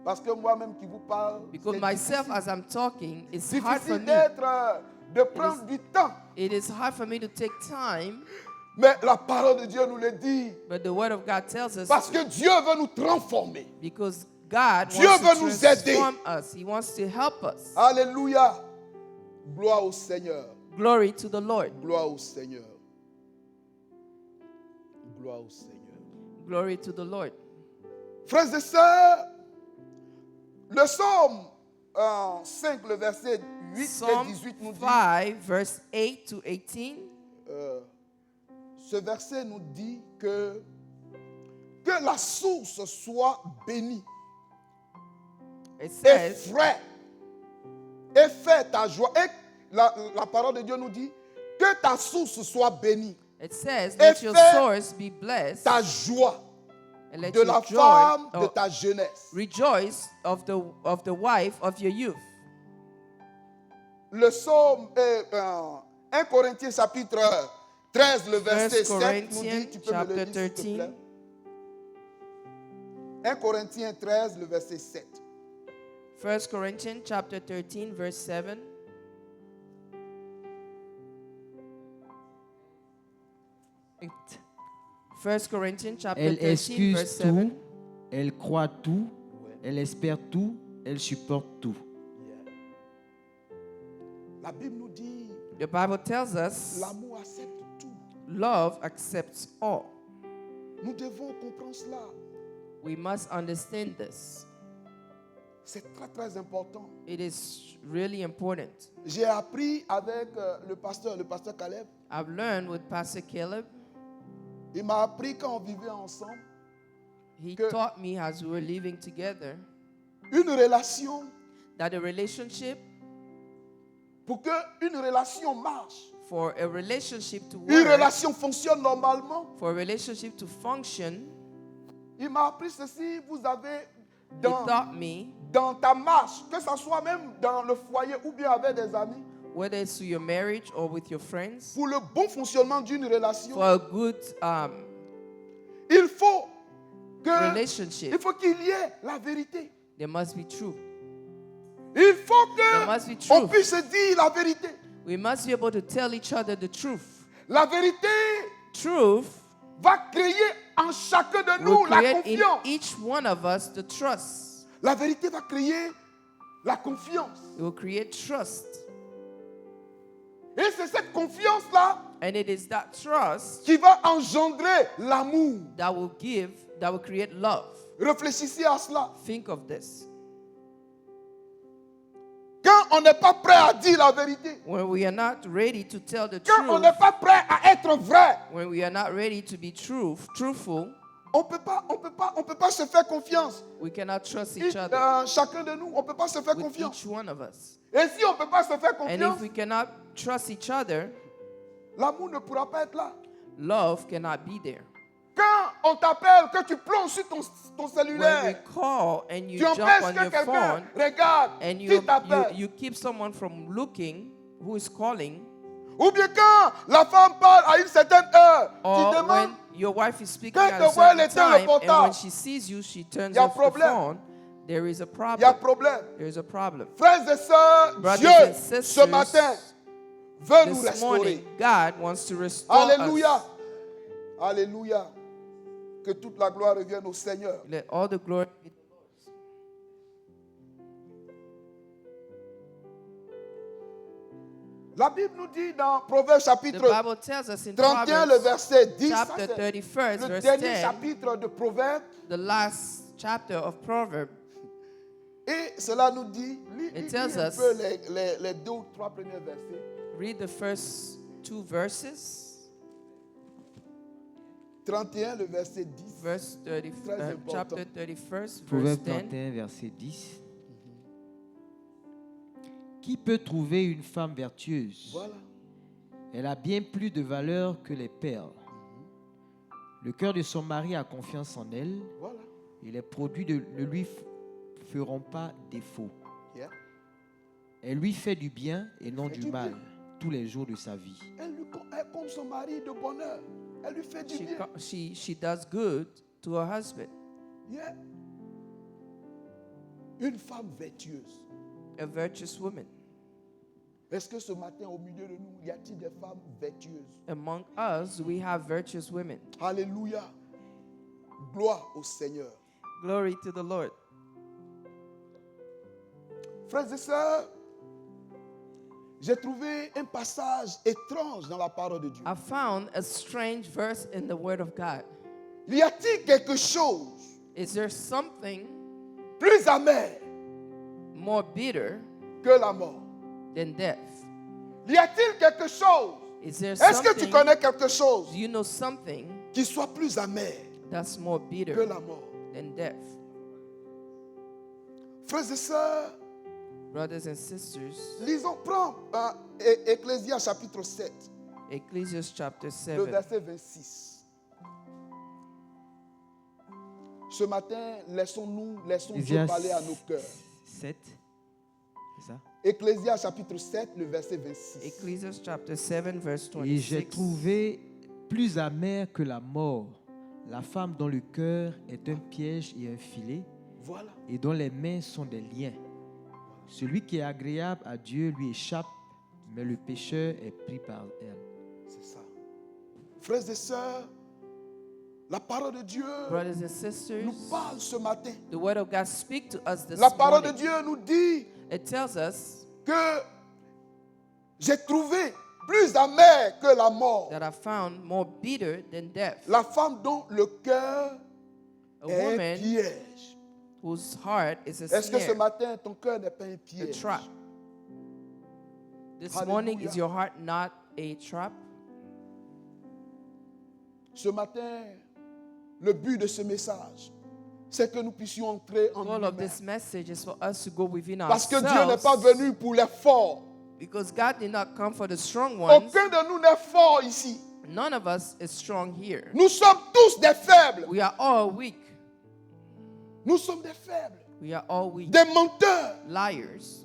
Parce que moi-même qui vous parle, Because c'est myself, difficile, as I'm talking, it's hard for difficile me. de prendre du temps. It is hard for me to take time, Mais la parole de Dieu nous le dit. but the Word of God tells us Parce que Dieu veut nous transformer. because God Dieu wants veut to nous aider. transform us. He wants to help us. Alléluia. Gloire au Seigneur. Glory to the Lord. Gloire au Seigneur. Gloire au Seigneur. Glory to the Lord. Frères et sœurs, le psaume 5, le verset 8 et Psalm 18 nous dit, 5, verse 8 to 18. ce verset nous dit que la source soit bénie It et says, frais et fais ta joie. Et la parole de Dieu nous dit que ta source soit bénie, it says, Et let your fais source be blessed, ta joie and let de your la joy femme de or ta jeunesse. rejoice of the wife of your youth. Le psaume 1 Corinthiens chapitre 13, le verset 1 7 nous dit, tu peux me le chapter lire s'il te 13. plaît. 1 Corinthiens 13, le verset 7. 1 Corinthians chapter 13, verse 7. Correct. 1 Corinthians chapter Elle 13, excuse verse 7. tout, elle croit tout, elle espère tout, elle supporte tout. La Bible nous dit, The Bible tells us l'amour accepte tout. love accepts all. Nous devons comprendre cela. We must understand this. C'est très très important. It is really important. J'ai appris avec le pasteur Caleb. I've learned with Pastor Caleb. Il m'a appris quand on vivait ensemble, He Que- taught me as we were living together une relation, that a relationship, pour qu'une relation marche, for a relationship to une work, relation fonctionne normalement, for a relationship to function, il m'a appris ceci, vous avez he dans, taught me, dans ta marche, que ce soit même dans le foyer ou bien avec des amis, whether it's to your marriage or with your friends, pour le bon fonctionnement d'une relation, for a good il faut que, relationship, il faut qu'il y ait la vérité. there must be truth. Il faut There must be que on truth. puisse dire la vérité. We must be able to tell each other the truth. La vérité Truth va créer en chacun de will nous la create in confiance. each one of us the trust. La vérité va créer la confiance. It will create trust. Et c'est cette confiance-là And it is that trust qui va engendrer l'amour. that will create love. Réfléchissez à cela. Think of this. Quand on n'est pas prêt à dire la vérité, When we are not ready to tell the quand on truth, n'est pas prêt à être vrai, when we are not ready to be truthful, on peut pas se faire confiance. we cannot trust each other Chacun de nous, on ne peut pas se faire with confiance. each one of us. Et si on ne peut pas se faire And confiance, if we cannot trust each other, l'amour ne pourra pas être là. love cannot be there. Quand on t'appelle, que tu plonges sur ton When we cellulaire, call and you tu jump empêches on que your quelqu'un phone regarde and qui t'appelle. you keep someone from looking who is calling, Ou bien quand la femme parle à une certaine heure, tu or when demandes, your wife is speaking Quand at tu a vois certain l'éteindre le time, and when portable, she sees you, she turns y a off the problème. phone. There is a il y a problem. problème. There is a problem. Frères et sœurs, Brothers Dieu, and ce sisters, matin, veut nous This morning, restaurer. God wants to restore Alléluia. us. Alléluia. Que toute la gloire revienne au Seigneur. Let all the glory be to the Lord. La Bible nous dit dans Proverbes The chapitre Bible tells us in 31, le Proverbs verset 10, ça, chapter c'est 31, le verse dernier 10, chapitre de Proverbes. the last chapter of Proverbs. Et cela nous dit, lis tells un us- peu les 2 ou 3 premiers versets. Read the first 2 verses. 31, le verset 10. Verse 30, Très important. chapter 31st, verse Proverbe 10. 31, verset 10. Qui peut trouver une femme vertueuse? Voilà. Elle a bien plus de valeur que les perles. Le cœur de son mari a confiance en elle Voilà. et les produits ne lui feront pas défaut. Yeah. Elle lui fait du bien et non Fait du du mal bien. tous les jours de sa vie. Elle compte son mari de bonheur. Elle lui fait du bien. She does good to her husband. Yeah. Une femme vertueuse. A virtuous woman. Est-ce que ce matin, au milieu de nous, y a-t-il des femmes vertueuses? Among us, we have virtuous women. Alléluia. Gloire au Seigneur. Glory to the Lord. Frères et sœurs, j'ai trouvé un passage étrange dans la parole de Dieu. I found a strange verse in the Word of God. Y a-t-il quelque chose Is there something plus amer more bitter que la mort? than death? Y a-t-il quelque chose? Is there Est-ce que tu something, connais quelque chose do you know something qui soit plus amer that's more que bitter la mort? than death? Frères et sœurs, Brothers and sisters, lisons, prends Ecclésias chapitre 7, Ecclesiastes chapter le 7, verset 26. Ce matin, laissons Dieu Ecclésias parler à nos cœurs. 7, c'est ça? Ecclésias chapitre 7, le verset 26. Ecclesiastes chapter 7, verse Et j'ai 26. trouvé plus amer que la mort la femme dont le cœur est un piège et un filet, Voilà. et dont les mains sont des liens. Celui qui est agréable à Dieu lui échappe, mais le pécheur est pris par elle. C'est ça. Frères et sœurs, la parole de Dieu Brothers and sisters, nous parle ce matin. the Word of God speaks to us this La parole de morning. Dieu nous dit It tells us que j'ai trouvé plus amer que la mort that I found more bitter than death. la femme dont le cœur A est un woman piège. whose heart is a Est-ce que ce snare, matin, ton cœur n'est pas un a piège? trap. This Hallelujah. morning, is your heart not a trap? Ce matin, le but de ce message, c'est que nous puissions entrer en The goal of nous-mêmes. this message is for us to go within Parce que ourselves. Dieu n'est pas venu pour les forts. Because God did not come for the strong ones. Aucun de nous n'est fort ici. None of us is strong here. Nous sommes tous des faibles. We are all weak. Nous sommes des faibles, We are all weak. des menteurs, Liars.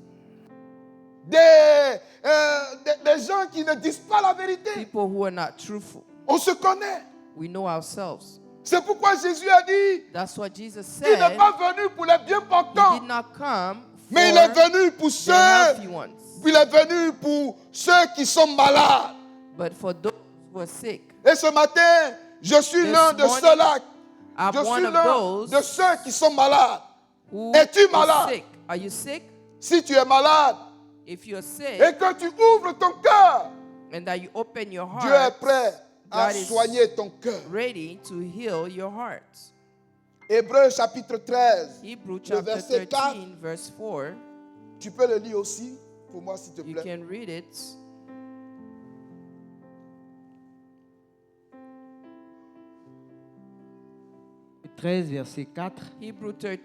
des gens qui ne disent pas la vérité. People who are not truthful. On se connaît. We know ourselves. C'est pourquoi Jésus a dit That's what Jesus qu'il n'est said. pas venu pour les bien He portants, did not come mais il est for venu pour the ceux, healthy ones, il est venu pour ceux qui sont malades. but for those who are sick. Et ce matin, je suis This l'un de morning, ceux-là. I'm Je one suis of l'un those de ceux qui sont malades. who Es-tu is malade? sick. Are you sick? Si tu es malade If you're sick et que tu ouvres ton cœur, and that you open your Dieu est heart, prêt à God is soigner ton cœur. ready to heal your heart. Hébreux chapitre 13, Hebrew le chapter verset 13, verse 4. tu peux le lire aussi pour moi s'il te You plaît. can read it. « 13, verset 4. Hebrew 13,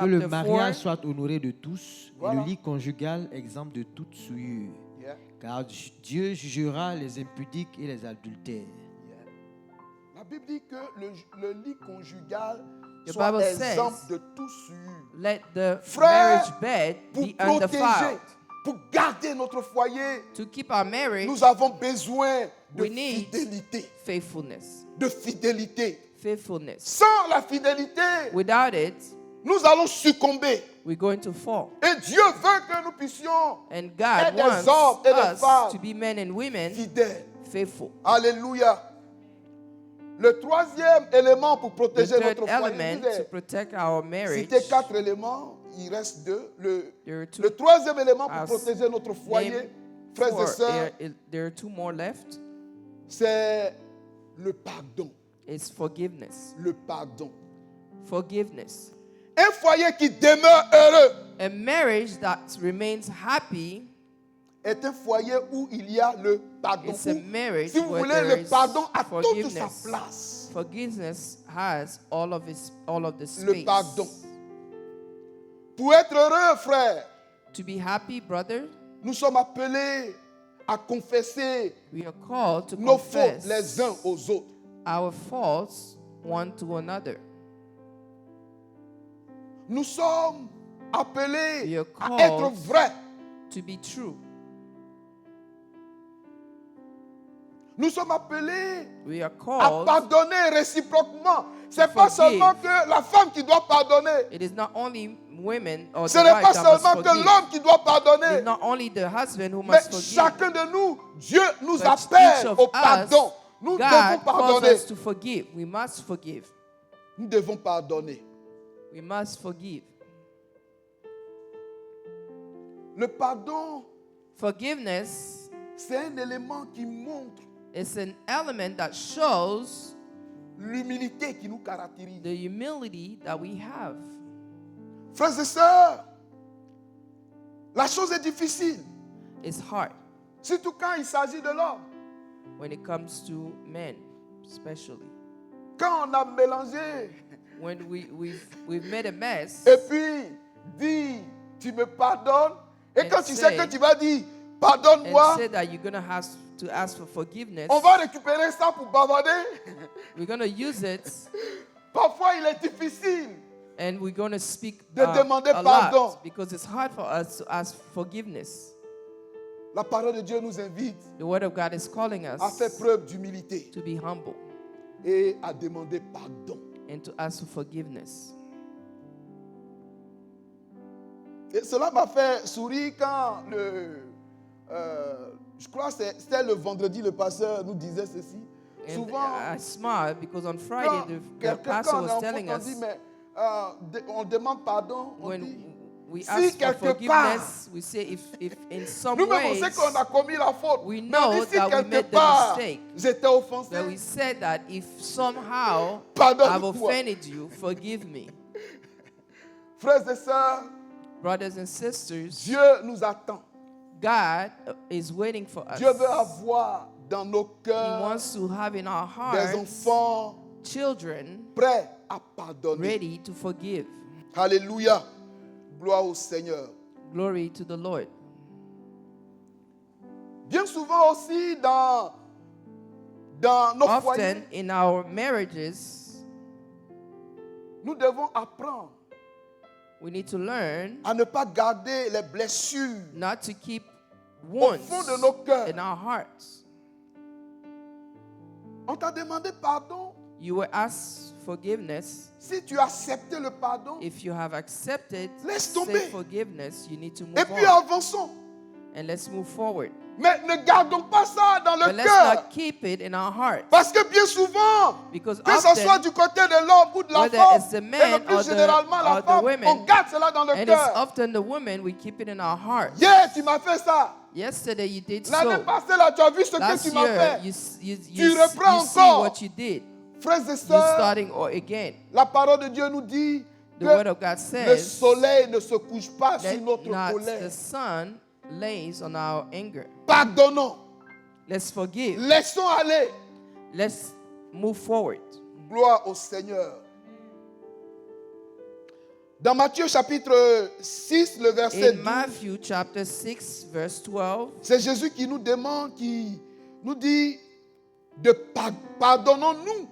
Que le chapter mariage 4. soit honoré de tous, Voilà. et le lit conjugal exempt de toute souillure. Yeah, Car Dieu jugera les impudiques et les adultères. yeah. La Bible dit que le lit conjugal The soit Bible exempt says, de tout souillure. Let the Frère, marriage bed Pour be protéger, undefiled. pour garder notre foyer, To keep our marriage, nous avons besoin de we need fidélité. faithfulness. De fidélité. Faithfulness. Sans la fidélité, Without it, nous allons succomber. we're going to fall. Et Dieu veut que nous puissions And God Et des wants hommes et des us femmes to be men and women fidèles. faithful. Alléluia. Le troisième élément pour The protéger third notre foyer, element vous to avez protect our marriage, cité 4 éléments, il reste 2. there are two Le troisième élément pour As protéger notre foyer, name frères et more. sœurs, There are two more left. c'est le pardon. It's forgiveness. Le pardon. Forgiveness. Un foyer qui demeure heureux A marriage that remains happy est un foyer où il y a le pardon. is a marriage Si vous where voulez, there le is pardon a toute sa forgiveness. place. Forgiveness has all of the space. Le pardon. Pour être heureux, frère, To be happy, brother, nous sommes appelés à confesser we are called to nos fautes confess les uns aux autres. our faults one to another. Nous sommes appelés We are à être called vrais. to be true. Nous sommes appelés We are à called. pardonner réciproquement. C'est pas forgive. seulement que la femme qui doit pardonner. It is not only women or Ce the n'est wife pas that must seulement que forgive. l'homme qui doit It pardonner. is not only the husband who Mais must forgive. chacun de nous, Dieu nous But appelle each of au us, pardon. Nous devons God calls pardonner. us to forgive. We must forgive. Nous devons pardonner. We must forgive. Le pardon, Forgiveness c'est un élément qui montre is an element that shows l'humilité qui nous caractérise. the humility that we have. Frères et sœurs, la chose est difficile, It's hard surtout quand il s'agit de l'homme. when it comes to men, especially. Quand on a mélangé When we've made a mess, et puis dit, tu me pardonnes, et And quand tu sais que say- tu vas dire, and pardonne-moi, say that you're going to have to ask for forgiveness, on va récupérer ça pour bavarder. we're going to use it, Parfois, il est difficile. and we're going to speak De demander a pardon. lot because it's hard for us to ask forgiveness. La parole de Dieu nous invite The Word of God is calling à us faire preuve d'humilité to be humble et à demander pardon. and to ask for forgiveness. Et cela m'a fait sourire quand je crois que c'était le vendredi, le pasteur nous disait ceci. And Souvent, I smiled because on quand Friday the pastor on was telling on dit, us mais on demande pardon, on when dit, we si ask for quelque forgiveness, we say if in some nous-mêmes on ways sait qu'on a commis la faute, we mais on know dit si that we quelque made the part mistake. j'étais offensé, that we said that if somehow I've pardonne-moi. offended you, forgive me. Frères et sœurs, Brothers and sisters, Dieu nous attend. God is waiting for us. Dieu veut avoir dans nos He cœurs wants to have in our des hearts enfants children prêts à pardonner. ready to forgive. Alléluia. Gloire au Seigneur. Glory to the Lord. Bien souvent aussi dans nos foyers, Often in our marriages, nous devons apprendre we need to learn à ne pas garder les blessures not to keep au wounds fond de nos cœurs. in our hearts. On t'a demandé pardon. You were asked forgiveness. Si tu as accepté le pardon, If you have accepted Laisse said tomber. forgiveness, you need to move et puis on. avançons. And let's move forward. Mais ne gardons pas ça dans le But let's cœur. not keep it in our heart. Parce que bien souvent, Because que ce soit often, du côté de l'homme ou de la whether femme, it's the et man le plus or the- généralement la or the femme, women, on garde cela dans le and it's cœur. often the woman, we keep it in our heart. Hier, tu m'as fait ça. Yesterday you did L'année so. passée, là, tu as vu ce que Last tu m'as year, fait. you reprends see encore. what you did. Frères et You're sœurs, starting again. la parole de Dieu nous dit The word que of God le says soleil ne se couche pas that sur notre not colère. the sun lays on our anger. Pardonnons. Let's forgive. Laissons aller. Let's move forward. Gloire au Seigneur. Dans Matthieu chapitre 6, le verset In 12, Matthew chapter 6, verse 12, c'est Jésus qui nous demande, qui nous dit de pardonnons-nous.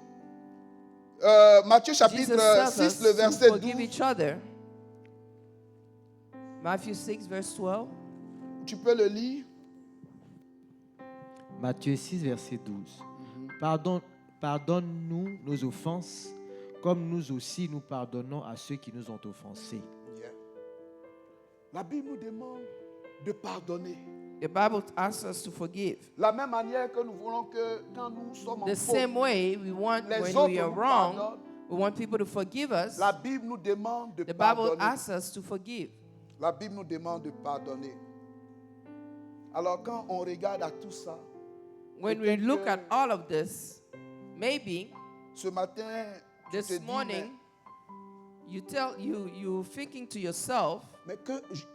Matthieu chapitre Jesus tells 6, le us to verset forgive 12. each other. Matthew 6, verse 12. Tu peux le lire. Matthieu 6, verset 12. Pardonne-nous nos offenses, comme nous aussi nous pardonnons à ceux qui nous ont offensés. Yeah. La Bible nous demande de pardonner. The Bible asks us to forgive. La même manière que nous voulons que quand nous sommes en The faute, same way we want les when autres we are nous wrong, pardonnent. we want people to forgive us. La Bible nous demande de The Bible pardonner. asks us to forgive. La Bible nous demande de pardonner. Alors quand on regarde à tout ça, When we peut-être look que at all of this, maybe ce matin, tu te this dis, morning you're thinking to yourself, mais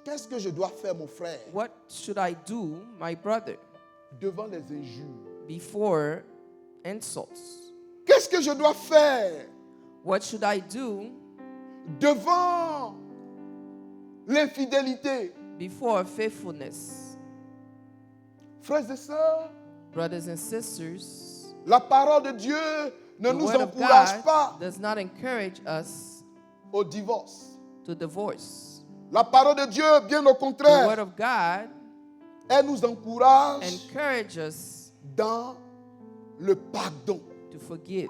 qu'est-ce que je dois faire, mon frère, what should I do, my brother, devant les injures? before insults? Qu'est-ce que je dois faire What should I do devant l'infidélité? before faithfulness? Frères et sœurs, Brothers and sisters, la parole de Dieu ne the nous word of encourage God pas does not encourage us au divorce. to divorce. La parole de Dieu, bien au The word contraire, of God elle nous encourage encourages us dans le pardon. to forgive.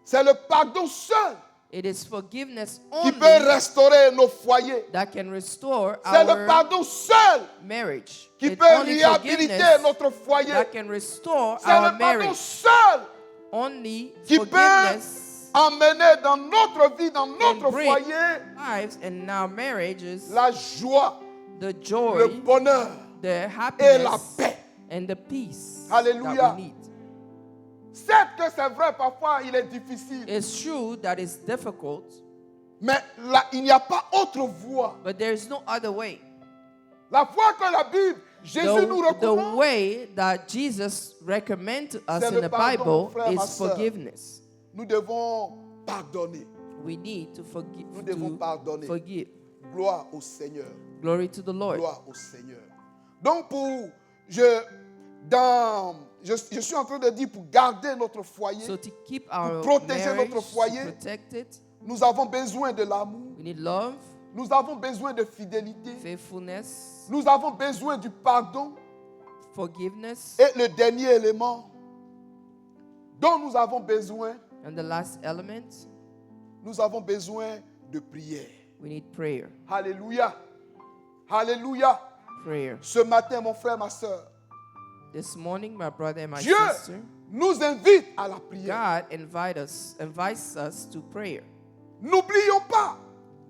C'est le pardon seul It is forgiveness qui peut only restaurer nos foyers. that can restore C'est le our pardon seul marriage. qui It's peut only réhabiliter forgiveness notre foyer. that can restore C'est our le pardon marriage. seul Only qui peut forgiveness emmener dans notre vie, dans notre bring foyer, lives and our marriages, la joie, the le joy, bonheur the et la happiness, paix. and the peace Alléluia. that we need. Certes que c'est vrai, parfois il est difficile, It's true that it's difficult, mais là, il n'y a pas autre voie. but there's no other way. La voie que la Bible, Jésus nous The recommande, way that Jesus recommends to us C'est in le the pardon, Bible frère, ma is sœur. forgiveness. nous devons pardonner. We need to forgive. Nous devons pardonner. Forgive. Gloire au Seigneur. Glory to the Lord. Gloire au Seigneur. Donc je suis en train de dire pour garder notre foyer, So to keep our protéger marriage, notre foyer, to protect it, nous avons besoin de l'amour, we need love, nous avons besoin de fidélité, faithfulness, nous avons besoin du pardon. forgiveness, Et le dernier élément dont nous avons besoin, and the last element, nous avons besoin de prière. we need prayer. Alléluia. Alléluia. Prayer. Ce matin, mon frère, ma soeur, This morning, my brother and my Dieu sister, nous invite à la prière. God invites us to prayer. N'oublions pas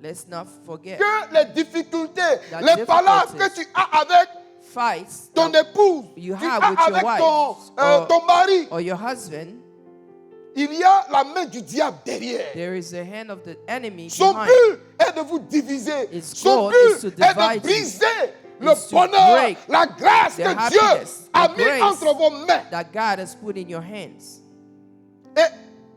Let's not forget que les difficultés, That les palabres que difficulties tu as avec fights ton that épouse, you tu have as with your avec wife ton mari, or your husband, il y a la main du diable derrière. there is a hand of the enemy Son behind. but est de vous diviser. His Son goal but is to est de divide you. briser le Is to bonheur, break la grâce the que Dieu happiness, a the mis grace entre vos mains. that God has put in your hands. Et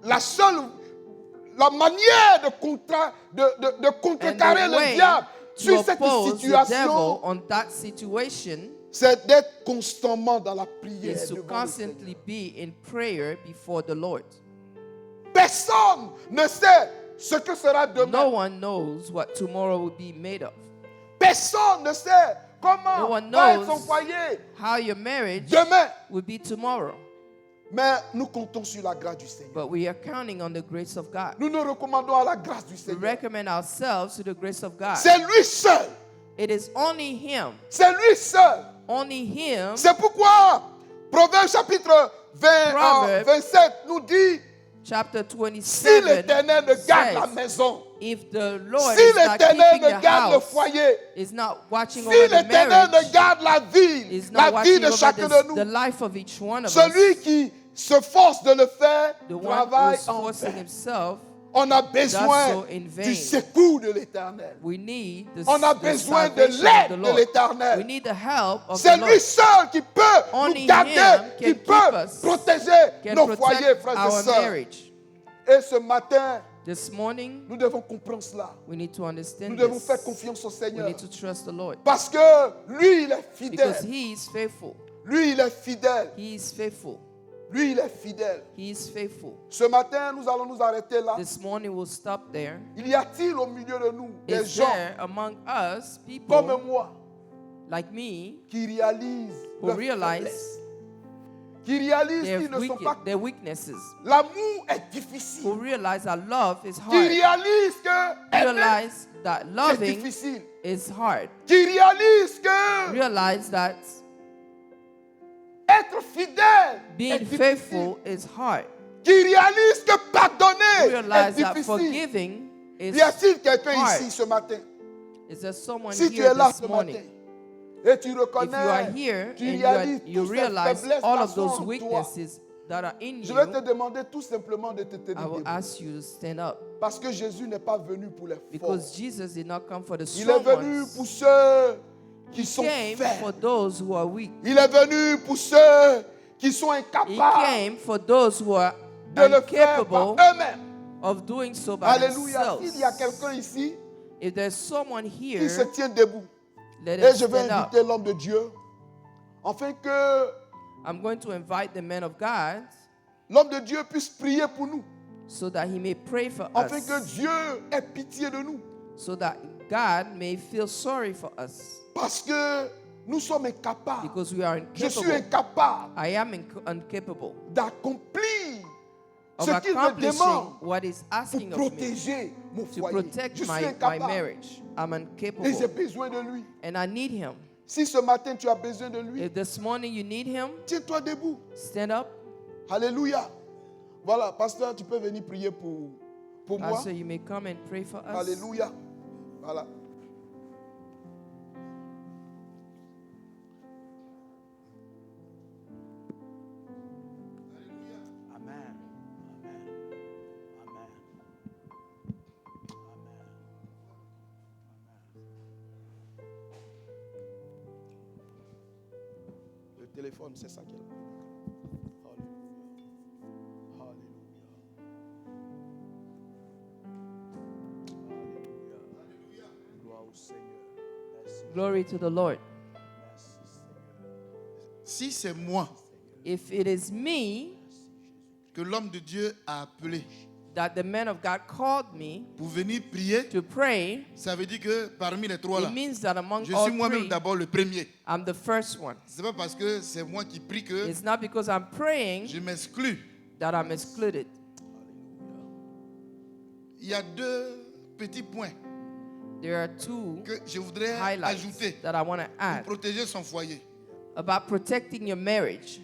la manière de contrecarrer And the le way diable to sur cette oppose the situation, devil on that situation c'est d'être constamment dans la prière. is to devant le constantly be in prayer before the Lord. Seigneur. Personne ne sait ce que sera demain. No one knows what tomorrow will be made of. Personne ne sait comment No one va être knows son foyer how your marriage demain. will be tomorrow. Mais nous comptons sur la grâce du Seigneur. But we are counting on the grace of God. Nous nous recommandons à la grâce du We Seigneur. recommend ourselves to the grace of God. C'est lui seul. It is only Him. C'est lui seul. Only Him. C'est pourquoi Proverbe chapitre 27 nous dit, Chapter si 27 l'Éternel ne garde la says, maison, if the Lord si is not l'Éternel keeping ne the garde le house, foyer, is not watching si over the l'Éternel marriage, ne garde la vie, is la not vie watching de over chacun de the nous, life of each one of celui us, qui se force de le faire the one who travaille is en forcing vain. himself, On a does so besoin in du vain. secours de l'Éternel. We need the, On a the besoin de salvation of l'aide the de Lord. l'Éternel. We need the help of C'est the lui Lord. seul qui peut Only nous garder, him qui can peut keep us, protéger Can nos foyers, protect frères et our sœurs. marriage. Et ce matin, This morning, nous devons comprendre cela. we need to Nous understand devons this. faire confiance au We Seigneur. need to trust the Lord. Parce que lui, il est Because fidèle. He is faithful. Lui, il est fidèle. He is faithful. Lui, il est fidèle. He is faithful. Ce matin, nous allons nous arrêter là. This morning we'll stop there. Il y a-t-il au milieu de nous des Is gens there among us comme people moi like me qui réalisent who leurs realize faiblesses, qui réalisent qu'ils ne sont pas... their weaknesses, L'amour est who difficile, realize that love is qui hard, réalisent que aimer, realize that c'est loving difficile, is hard, qui réalisent que realize that être fidèle est being difficile, faithful is hard, qui réalisent que pardonner est realize that difficile. forgiving is Y a-t-il quelqu'un hard. ici ce matin? Is there someone Si tu here es là this ce morning? matin et tu If you are reconnais, here tu and réalises you toutes ces realize faiblesses all là of sont those en toi, weaknesses that are in Je vais te you, demander tout simplement de te tenir I will debout. ask you to stand up. Parce que Jésus n'est pas venu pour les forts. Because Jesus did not come for the Il est strong venu ones. pour ceux qui He sont came for faibles. those who are weak. Il est venu pour ceux qui sont He incapables came for those who are de le faire par incapable eux-mêmes. of doing so by Alléluia. S'il y a themselves. quelqu'un ici If there's someone qui se here, tient debout, let et him je vais stand up. inviter l'homme de Dieu, afin que I'm going to invite the man of God l'homme de Dieu puisse prier pour nous, so that he may pray for afin que us, Dieu ait pitié de nous. so that God may feel sorry for us, Parce que nous sommes incapables. because we are Je suis incapable. incapable I am incapable d'accomplir of ce qu'il me accomplishing demande what is pour asking of me, protéger mon to foyer. protect Je suis my incapable marriage. I'm et j'ai incapable, besoin de lui. and I need him. Si ce matin tu as besoin de lui, If this morning you need him, tiens-toi debout. stand up. Alléluia. Voilà, pasteur, tu peux venir prier pour moi. Pastor, you may come and pray for us. Alléluia. Voilà. Amen. Amen. Amen. Le téléphone, c'est ça qu'elle a. Alléluia. Gloire au Seigneur. Merci. Glory to the Lord. Merci Seigneur. Si c'est moi If it is me que l'homme de Dieu a appelé that the man of God called me pour venir prier, to pray, ça veut dire que parmi les trois là, it means that among je all suis moi-même three, d'abord le premier. I'm the first one. C'est pas parce que c'est moi qui prie que It's not because I'm praying je m'exclus. that I'm excluded. Il y a deux petits points There are two que je voudrais highlights ajouter that I want to pour add protéger son foyer. about protecting your marriage.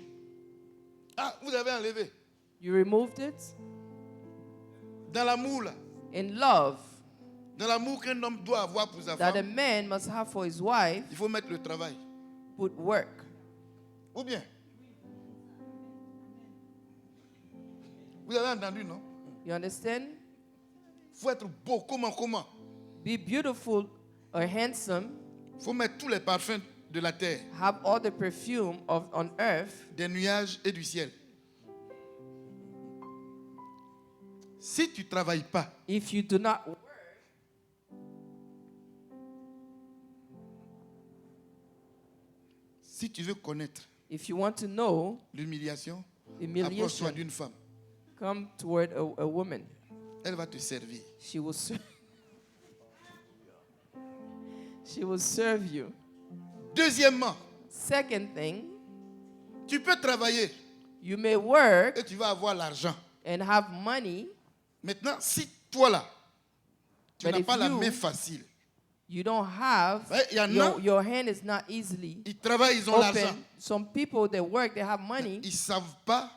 Ah, vous avez enlevé. You removed it Dans l'amour là, in love dans l'amour qu'un homme doit avoir pour sa that a femme, man must have for his wife, il faut mettre le travail. put work. Ou bien, vous avez entendu, non? You understand? Il faut être beau. Comment? Be beautiful or handsome, Il faut mettre tous les parfums de la terre, have all the perfume on earth, des nuages et du ciel. Si tu ne travailles pas, if you do not work, si tu veux connaître if you want to know l'humiliation, approche-toi humiliation, d'une femme. come toward a woman. Elle va te servir. She will she will serve you. Deuxièmement, Second thing, tu peux travailler you may work et tu vas avoir l'argent. and have money. Maintenant, si toi là, tu But n'as if pas la you- main facile, You don't have, Ouais, il y en a- your hand is not easily ils travaillent, ils ont l'argent. open. Some people, they work, they have money, Ils ne savent pas,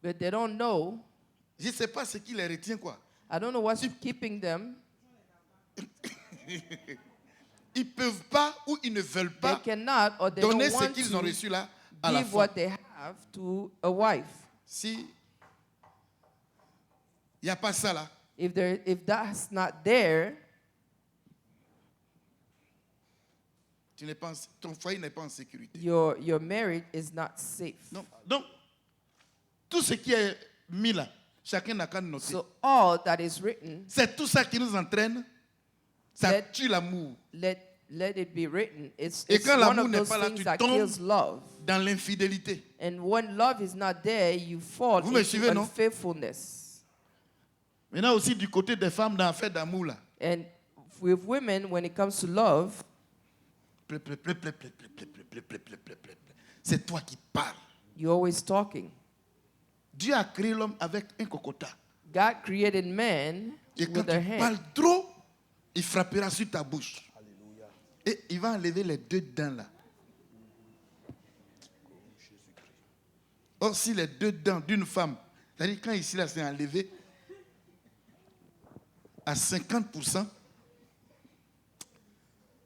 but they don't know. je ne sais pas ce qui les retient quoi. I don't know what's keeping them. Ils ne peuvent pas ou ils ne veulent They pas cannot or they donner don't ce want qu'ils ont to reçu là à la give femme. what they have to a wife. Si il n'y a pas ça là, If that's not there, tu n'es pas ton foyer n'est pas en sécurité. your marriage is not safe. Donc, tout ce qui est mis là, chacun n'a qu'à noter. So all that is written, C'est tout ça qui nous entraîne. Ça Let- tue l'amour let it be written. It's Et quand one l'amour of n'est those pas là, things tu that tombes. kills love. dans l'infidélité. And when love is not there, you fall Vous me into suivez, non? unfaithfulness. Maintenant aussi du côté des femmes dans l'affaire d'amour là. And with women, when it comes to love, C'est toi qui parles. you're always talking. Dieu a créé l'homme avec un cocotat. God created man Et quand with a tu hand. parles trop, il frappera sur ta bouche. Et il va enlever les deux dents là. Or, si les deux dents d'une femme, c'est-à-dire quand ici là c'est enlevé à 50%,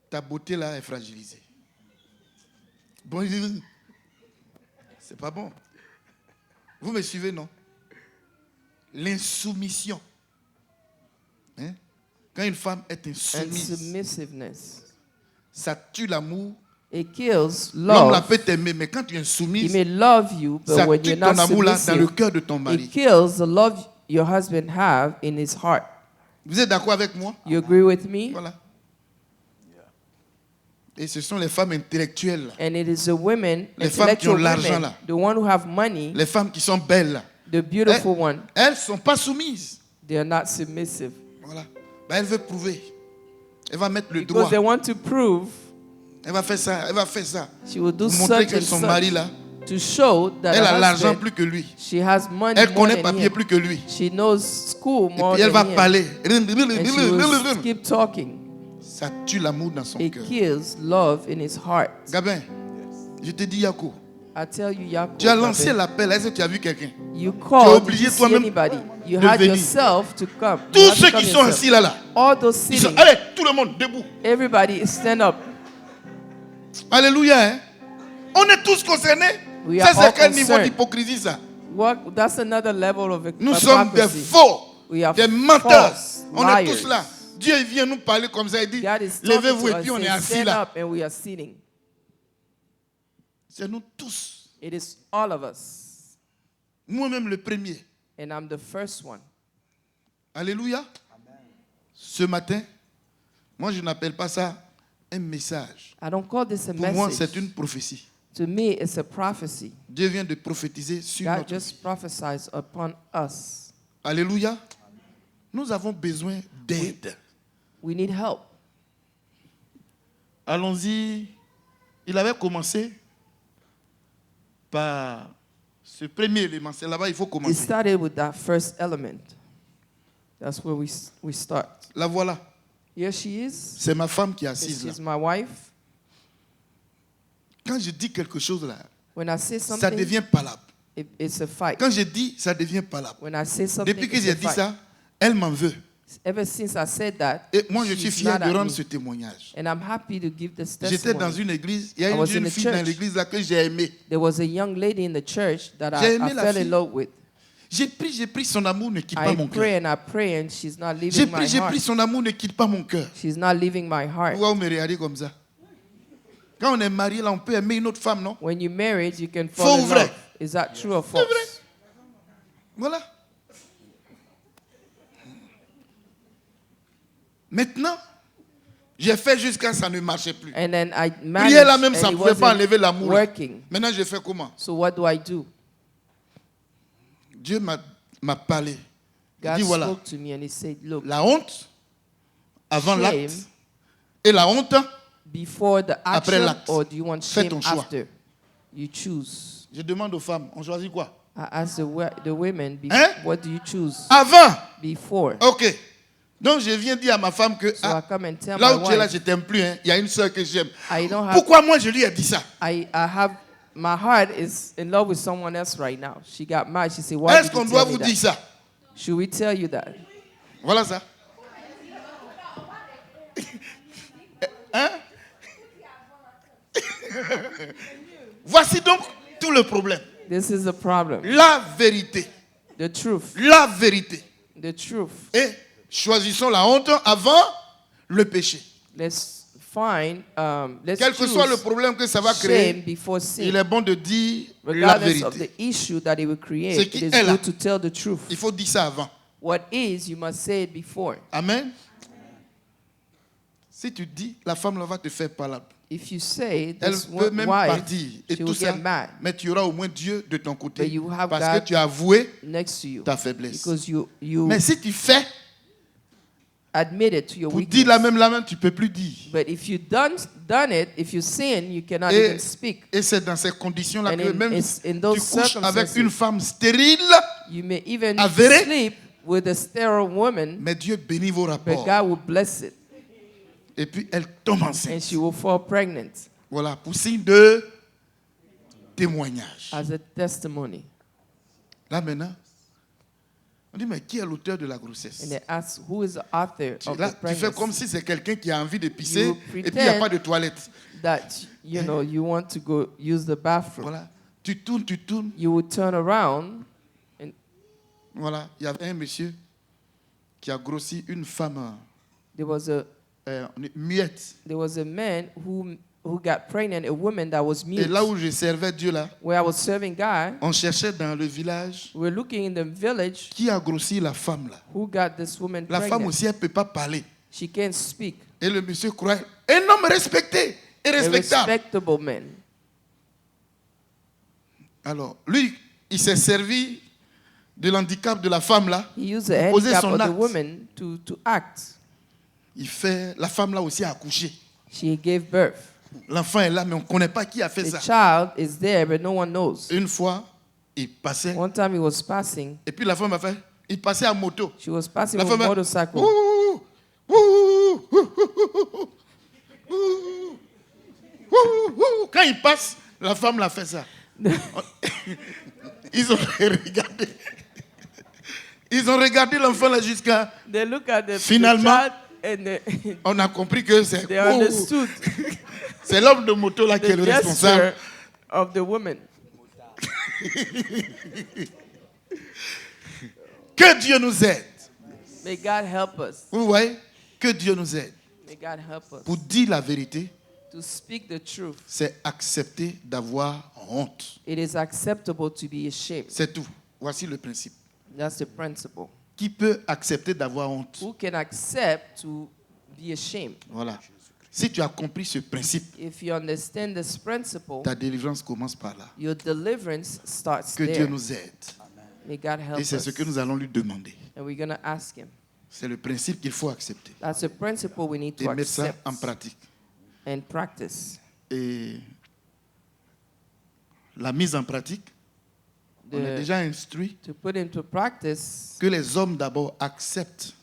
ta beauté là est fragilisée. Bon, c'est pas bon. Vous me suivez, non? L'insoumission. Hein? Quand une femme est And insoumise, submissiveness. ça tue l'amour. It kills L'homme là love. peut t'aimer, mais quand tu es He insoumise, may love you, but ça when tue you're ton not amour là dans le submissive, cœur de ton it mari. kills the love your husband have in his heart. Vous êtes d'accord avec moi? You agree with me? Voilà. Et ce sont les femmes intellectuelles, là. And it is the women, Les femmes qui ont intellectual l'argent, women, là. the one who have money, Les femmes qui sont belles, là. the beautiful one, Elles ne sont pas soumises. they are not submissive. Voilà. Ben, elle veut prouver. Elle va mettre le doigt. Because they want to prove, Elle va faire ça. Elle va faire ça. she will do Pour montrer such que and son mari such là, to show that elle a her l'argent husband, plus que lui. she has money Elle more connaît than papier him. plus que lui. She knows school Et more puis elle va than him. parler. And she will keep talking. Ça tue l'amour dans son It cœur. kills love in his heart. Gabin, je te dis Yako, I tell you, Yaakov, tu as lancé Babin, l'appel. Est-ce que tu as vu quelqu'un? you called, obligé did you see toi-même anybody? You de had venir. yourself to come. You Tous had to ceux come qui sont yourself. assis là, All those ils sont, sitting, allez, tout le monde debout. everybody stand up. Alléluia. Hein? On est tous concernés. We Ça, are c'est all quel niveau concerned. d'hypocrisie ça? That's another level of Nous sommes des hypocrisy. faux, We are des menteurs. false, On est liars. tous là. Dieu il vient nous parler comme ça. Il dit, God is talking levez-vous to et us, puis on est saying, assis stand là. up and we are sitting. C'est nous tous. It is all of us. Moi-même le premier. And I'm the first one. Alléluia. Ce matin, moi je n'appelle pas ça un message. I don't call this a Pour moi, message. c'est une prophétie. To me, it's a prophecy. Dieu vient de prophétiser sur God notre vie. just prophesies upon us. Alléluia. Nous avons besoin d'aide. We need help. Allons-y. Il avait commencé par ce premier élément. C'est là-bas il faut It commencer. started with that first element. That's where we start. La voilà. Here she is. C'est ma femme qui est assise là. She's my wife. Quand je dis quelque chose là, When I say ça something, devient palable. it's a fight. Quand je dis, ça devient palable. When I say something, Depuis que it's j'ai a dit fight. ça, elle m'en veut. Ever since I said that, Et moi, je suis she's fier not de at rendre me. ce témoignage. And I'm happy to give this J'étais dans testimony. une église, il y a I une was jeune in a fille dans church. l'église là que j'ai aimée. There was a young lady in the church that J'ai I aimé la fell in fille. love with. J'ai pris son amour ne quitte pas I mon pray cœur. and I pray and she's not J'ai leaving my pris heart. son amour ne quitte pas mon cœur. She's not leaving my heart. Pourquoi vous me regardez comme ça? Quand on est marié là, on peut aimer une autre femme, non? When you're married, you can Faux fall ou in vrai? love. Is that true or false? Voilà. Maintenant, j'ai fait jusqu'à ça ne marchait plus. And then I Prier managed là même, ça and ne it pouvait pas wasn't enlever l'amour. là. working. Maintenant, je fais comment? So what do I do? Dieu m'a parlé. Il God dit voilà, spoke to me and he said, look, la honte avant Shame. l'acte et la honte, before the Après action l'acte. or do you want Fais shame ton choix. after? You choose. je demande aux femmes, on choisit quoi? I asked the women, Hein? what do you choose? Avant. Before. Ok. Donc je viens dire à ma femme que So I come and tell là my où tu es là, wife, je t'aime plus. Hein. Il y a une soeur que j'aime. I don't have, Pourquoi moi je lui ai dit ça? I have, my heart is in love with someone else right now. She got mad. She said, why Est-ce did you qu'on doit tell me vous dire that? ça? Should we tell you that? Voilà ça. Hein? Voici donc tout le problème. This is the problem. La vérité. The truth. La vérité. The truth. Et choisissons la honte avant le péché. Let's find, let's Quel que soit le choose problème que ça va shame créer, before il sin. est bon de dire la Regardless of the vérité. issue that it will create, Ce it qui is est là. good to tell the truth. Il faut dire ça avant. What is, you must say it before. Amen. Si tu dis, la femme là va te faire palabre. If you say Elle this peut même wife, partir et she tout will ça, get mad mais tu auras au moins Dieu de ton côté But you have parce God que tu as avoué next to you ta faiblesse. because you Mais si tu fais admit it to your pour dire weakness. la même, tu ne peux plus dire. But if you done it, if you sin, you cannot Et, even speak. et c'est dans ces conditions-là And que in- même it's in tu those couches avec circumstances, une femme stérile, You may even Avéré. sleep with a sterile woman, mais Dieu bénit vos but rapports. God will bless it, Et puis elle tombe and enceinte. she will fall pregnant Voilà, pour signe de témoignage. as a testimony. Là maintenant, on dit, mais qui est l'auteur de la grossesse? And they ask, who is the author of Là, the tu fais comme pregnancy? si c'est quelqu'un qui a envie de pisser You et puis il n'y a pretend- pas de toilette. That you know you want to go use the bathroom. Voilà. Tu tournes, You will turn around Voilà, il y avait un monsieur qui a grossi une femme There was a muette. man who got pregnant, a woman that was Et mute. là où je servais Dieu, là, Where I was serving God, on cherchait dans le village we were looking in the village qui a grossi la femme là. who got this woman La femme pregnant. aussi, elle ne peut pas parler. She can't speak. Et le monsieur croyait, un homme respecté et A respectable. respectable man. Alors, lui, il s'est servi de l'handicap de la femme là. He used the Pour poser handicap son of the acte. woman to act. La femme là aussi a accouché. She gave birth. L'enfant est là, mais on ne connaît pas qui a fait The ça. child is there, but no one knows. Une fois, il passait, One time he was passing. et puis la femme a fait, il passait à moto. She was passing La with a femme a motorcycle. Ouh, ouh, ouh, ouh, ouh, ouh, ouh. Quand il passe, la femme l'a fait ça. Ils ont regardé. Ils ont regardé l'enfant là jusqu'à. They look at the Finalement, child and they, On a compris que c'est they understood c'est l'homme de moto là qui est the le responsable. gesture of the woman. Que Dieu nous aide. May God help us. Vous voyez? Que Dieu nous aide. May God help us Pour dire la vérité, to speak the truth. c'est accepter d'avoir honte. It is acceptable to be ashamed. C'est tout. Voici le principe. That's the principle. Qui peut accepter d'avoir honte? Who can accept to be ashamed? Voilà. Si tu as compris ce principe, If you understand this principle, ta délivrance commence par là. your deliverance starts Que Dieu there. nous aide. May God help Et c'est us. ce que nous allons lui demander. And we're going to ask him. C'est le principe qu'il faut accepter That's a principle we need et to mettre ça accept en pratique. and practice. Et la mise en pratique, on est déjà instruit To put into practice, que les hommes d'abord acceptent.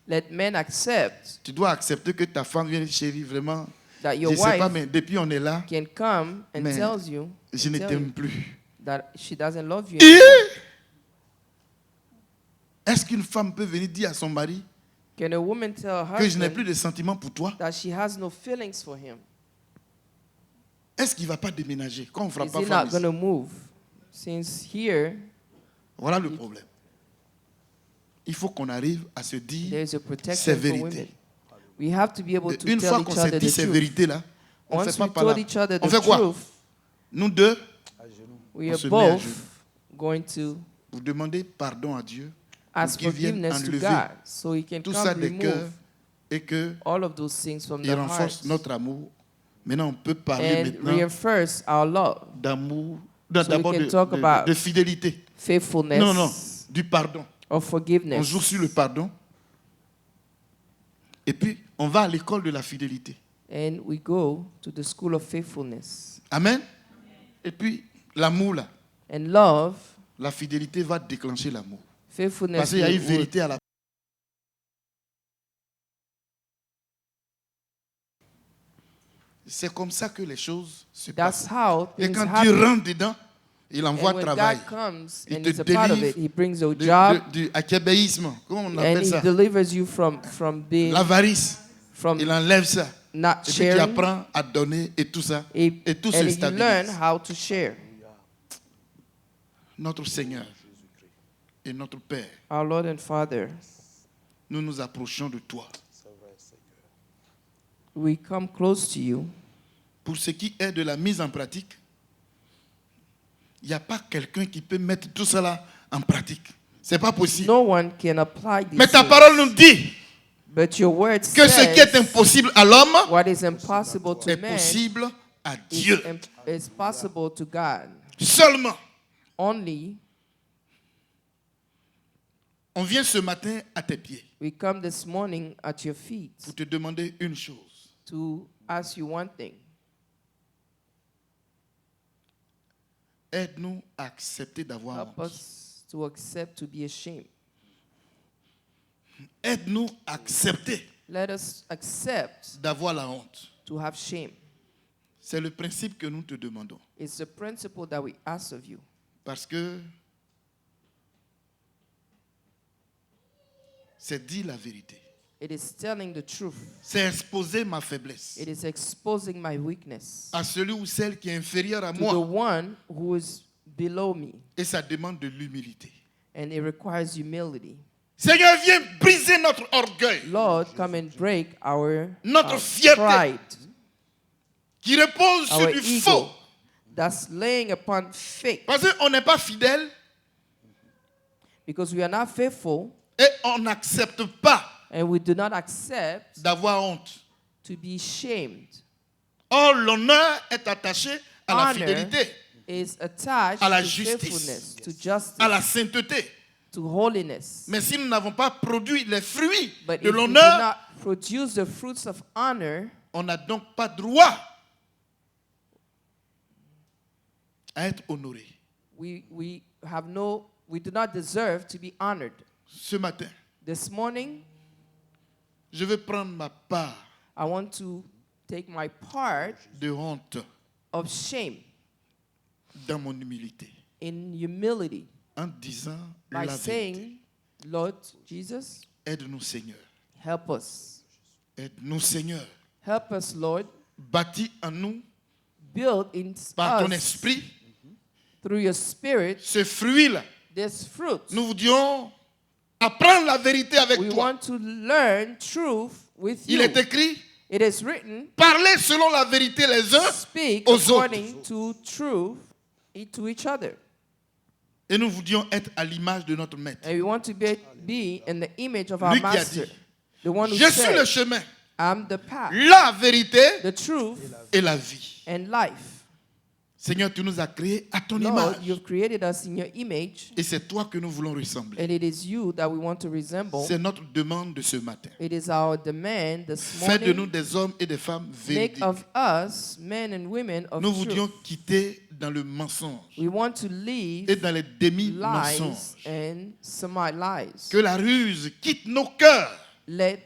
let men accept Tu dois accepter que ta femme vient, chérie, vraiment. that Je your ne sais pas, wife mais depuis on est là, can come and Mais tells you, je ne tell t'aime you plus. that she doesn't love you Et anymore. est-ce qu'une femme peut venir dire à son mari Can a woman tell her que je n'ai plus husband de sentiments pour toi? that she has no feelings for him? Est-ce qu'il ne va pas déménager quand on ne fera Is pas he femme not going ici? to move? Since here, Voilà le problème. Il faut qu'on arrive à se dire there's a ces protection for women. vérités. We have to be able to Une tell fois each qu'on s'est other dit the ces truth. vérités-là, on ne Once fait pas we par là. told each other On the fait quoi? truth, Nous deux, we On are se met à both genoux. going to vous demandez pardon à Dieu ask qu'il vienne forgiveness to enlever God so he can tout come ça des cœurs remove et que all of those things from il the renforce heart notre amour. Maintenant, on peut parler and maintenant reinforce our love, d'amour, we d'abord can talk about de fidélité. faithfulness, Non, non, du pardon. or On forgiveness. joue sur le pardon. Et puis, on va à l'école de la fidélité. And we go to the school of faithfulness. Amen. Et puis, l'amour, là, And love, la fidélité va déclencher l'amour. Parce faithfulness qu'il y a une will- vérité à la. C'est comme ça que les choses se That's passent. how Et things quand Dieu happen. rentre dedans, il envoie And when travail. God comes Il and te is a part of délivre it, He brings a job Du achabéisme, comment on and appelle He ça? delivers you from being L'avarice. from Il enlève ça. not Et puis tu sharing. apprends à donner et tout ça. It- Et tout and se you learn stabilise. how to share. Notre Seigneur et notre Père, Our Lord and Father, nous nous approchons de toi. we come close to you. Pour ce qui est de la mise en pratique, il n'y a pas quelqu'un qui peut mettre tout cela en pratique. C'est pas possible. No one can apply these Mais ta things. parole nous dit But your word que ce qui est says impossible à l'homme what is impossible to est man possible à is, Dieu. is possible to God. Seulement, Only on vient ce matin à tes pieds we come this morning at your feet pour te demander une chose. to ask you one thing. Aide-nous à accepter d'avoir Help honte. us to accept to be ashamed. Aide-nous à accepter Let us accept d'avoir la honte. to have shame. C'est le principe que nous te demandons. It's the principle that we ask of you. Parce que c'est dire la vérité. It is telling the truth. C'est exposer ma faiblesse It is exposing my weakness à celui ou celle qui est inférieur à to the moi. one who is below me. Et ça demande de l'humilité. And it requires humility. Seigneur, viens briser notre orgueil, Lord, come and break our Notre fierté. pride, qui repose sur our du ego faux. that's laying upon fake. Parce qu'on n'est pas fidèle Because we are not faithful et on n'accepte pas and we do not accept d'avoir honte. to be shamed. Or, l'honneur est attaché à la Honor fidélité, is attached à la to justice, faithfulness, to justice, à la sainteté. to holiness. Mais si nous n'avons pas produit les fruits But de if we do l'honneur, not produce the fruits of honor, on n'a donc pas droit à être honoré. we do not deserve to be honored. Ce matin, This morning, je veux prendre ma part I want to take my part de honte of shame dans mon humilité in humility en disant by la vérité. saying, Lord Jesus, Aide-nous, Seigneur. help us. Aide-nous, Seigneur. Help us, Lord. Bâtis en nous, Build in par ton us, esprit, through your spirit, ce fruit-là. this fruit. Nous voudrions apprendre la vérité avec We toi. want to learn truth with Il you. est écrit, It is written, parlez selon la vérité les uns speak aux according to truth to each other. et nous voudrions être à l'image de notre maître. And we want to be in the image of our Lui qui a master. dit, The one who je suis le said, chemin, I'm the path, la vérité the truth, et la vie. and life. Seigneur, tu nous as créés à ton Lord, image. you've created us in your image, Et c'est toi que nous voulons ressembler. and it is you that we want to resemble. C'est notre demande de ce matin. It is our demand this Fais de nous morning. des hommes et des femmes Make véridiques. of us men and women of Nous voudrions truth. quitter dans le mensonge We want to et leave dans les demi-mensonges. lies and semi-lies. Que la ruse quitte nos cœurs. Let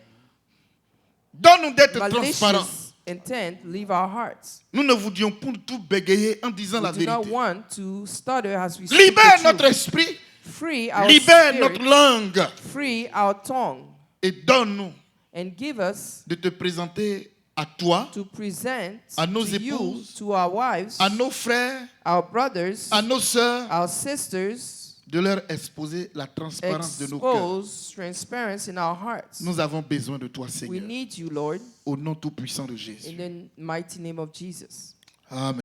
Donne-nous d'être transparents. malicious intent leave our hearts. Nous ne voudrions pour tout bégayer en disant la We do not vérité. want to stutter as we speak Libère the notre truth. esprit, Free our libère spirit, notre langue free our tongue, et donne-nous and give us de te présenter à toi, to present à nos to you, épouses, to our wives, à nos frères, our brothers, à nos sœurs, our sisters, de leur exposer la transparence de nos cœurs. expose transparency in our hearts. Nous avons besoin de toi, We Seigneur, need you, Lord, au nom tout-puissant de Jésus. in the mighty name of Jesus. Amen.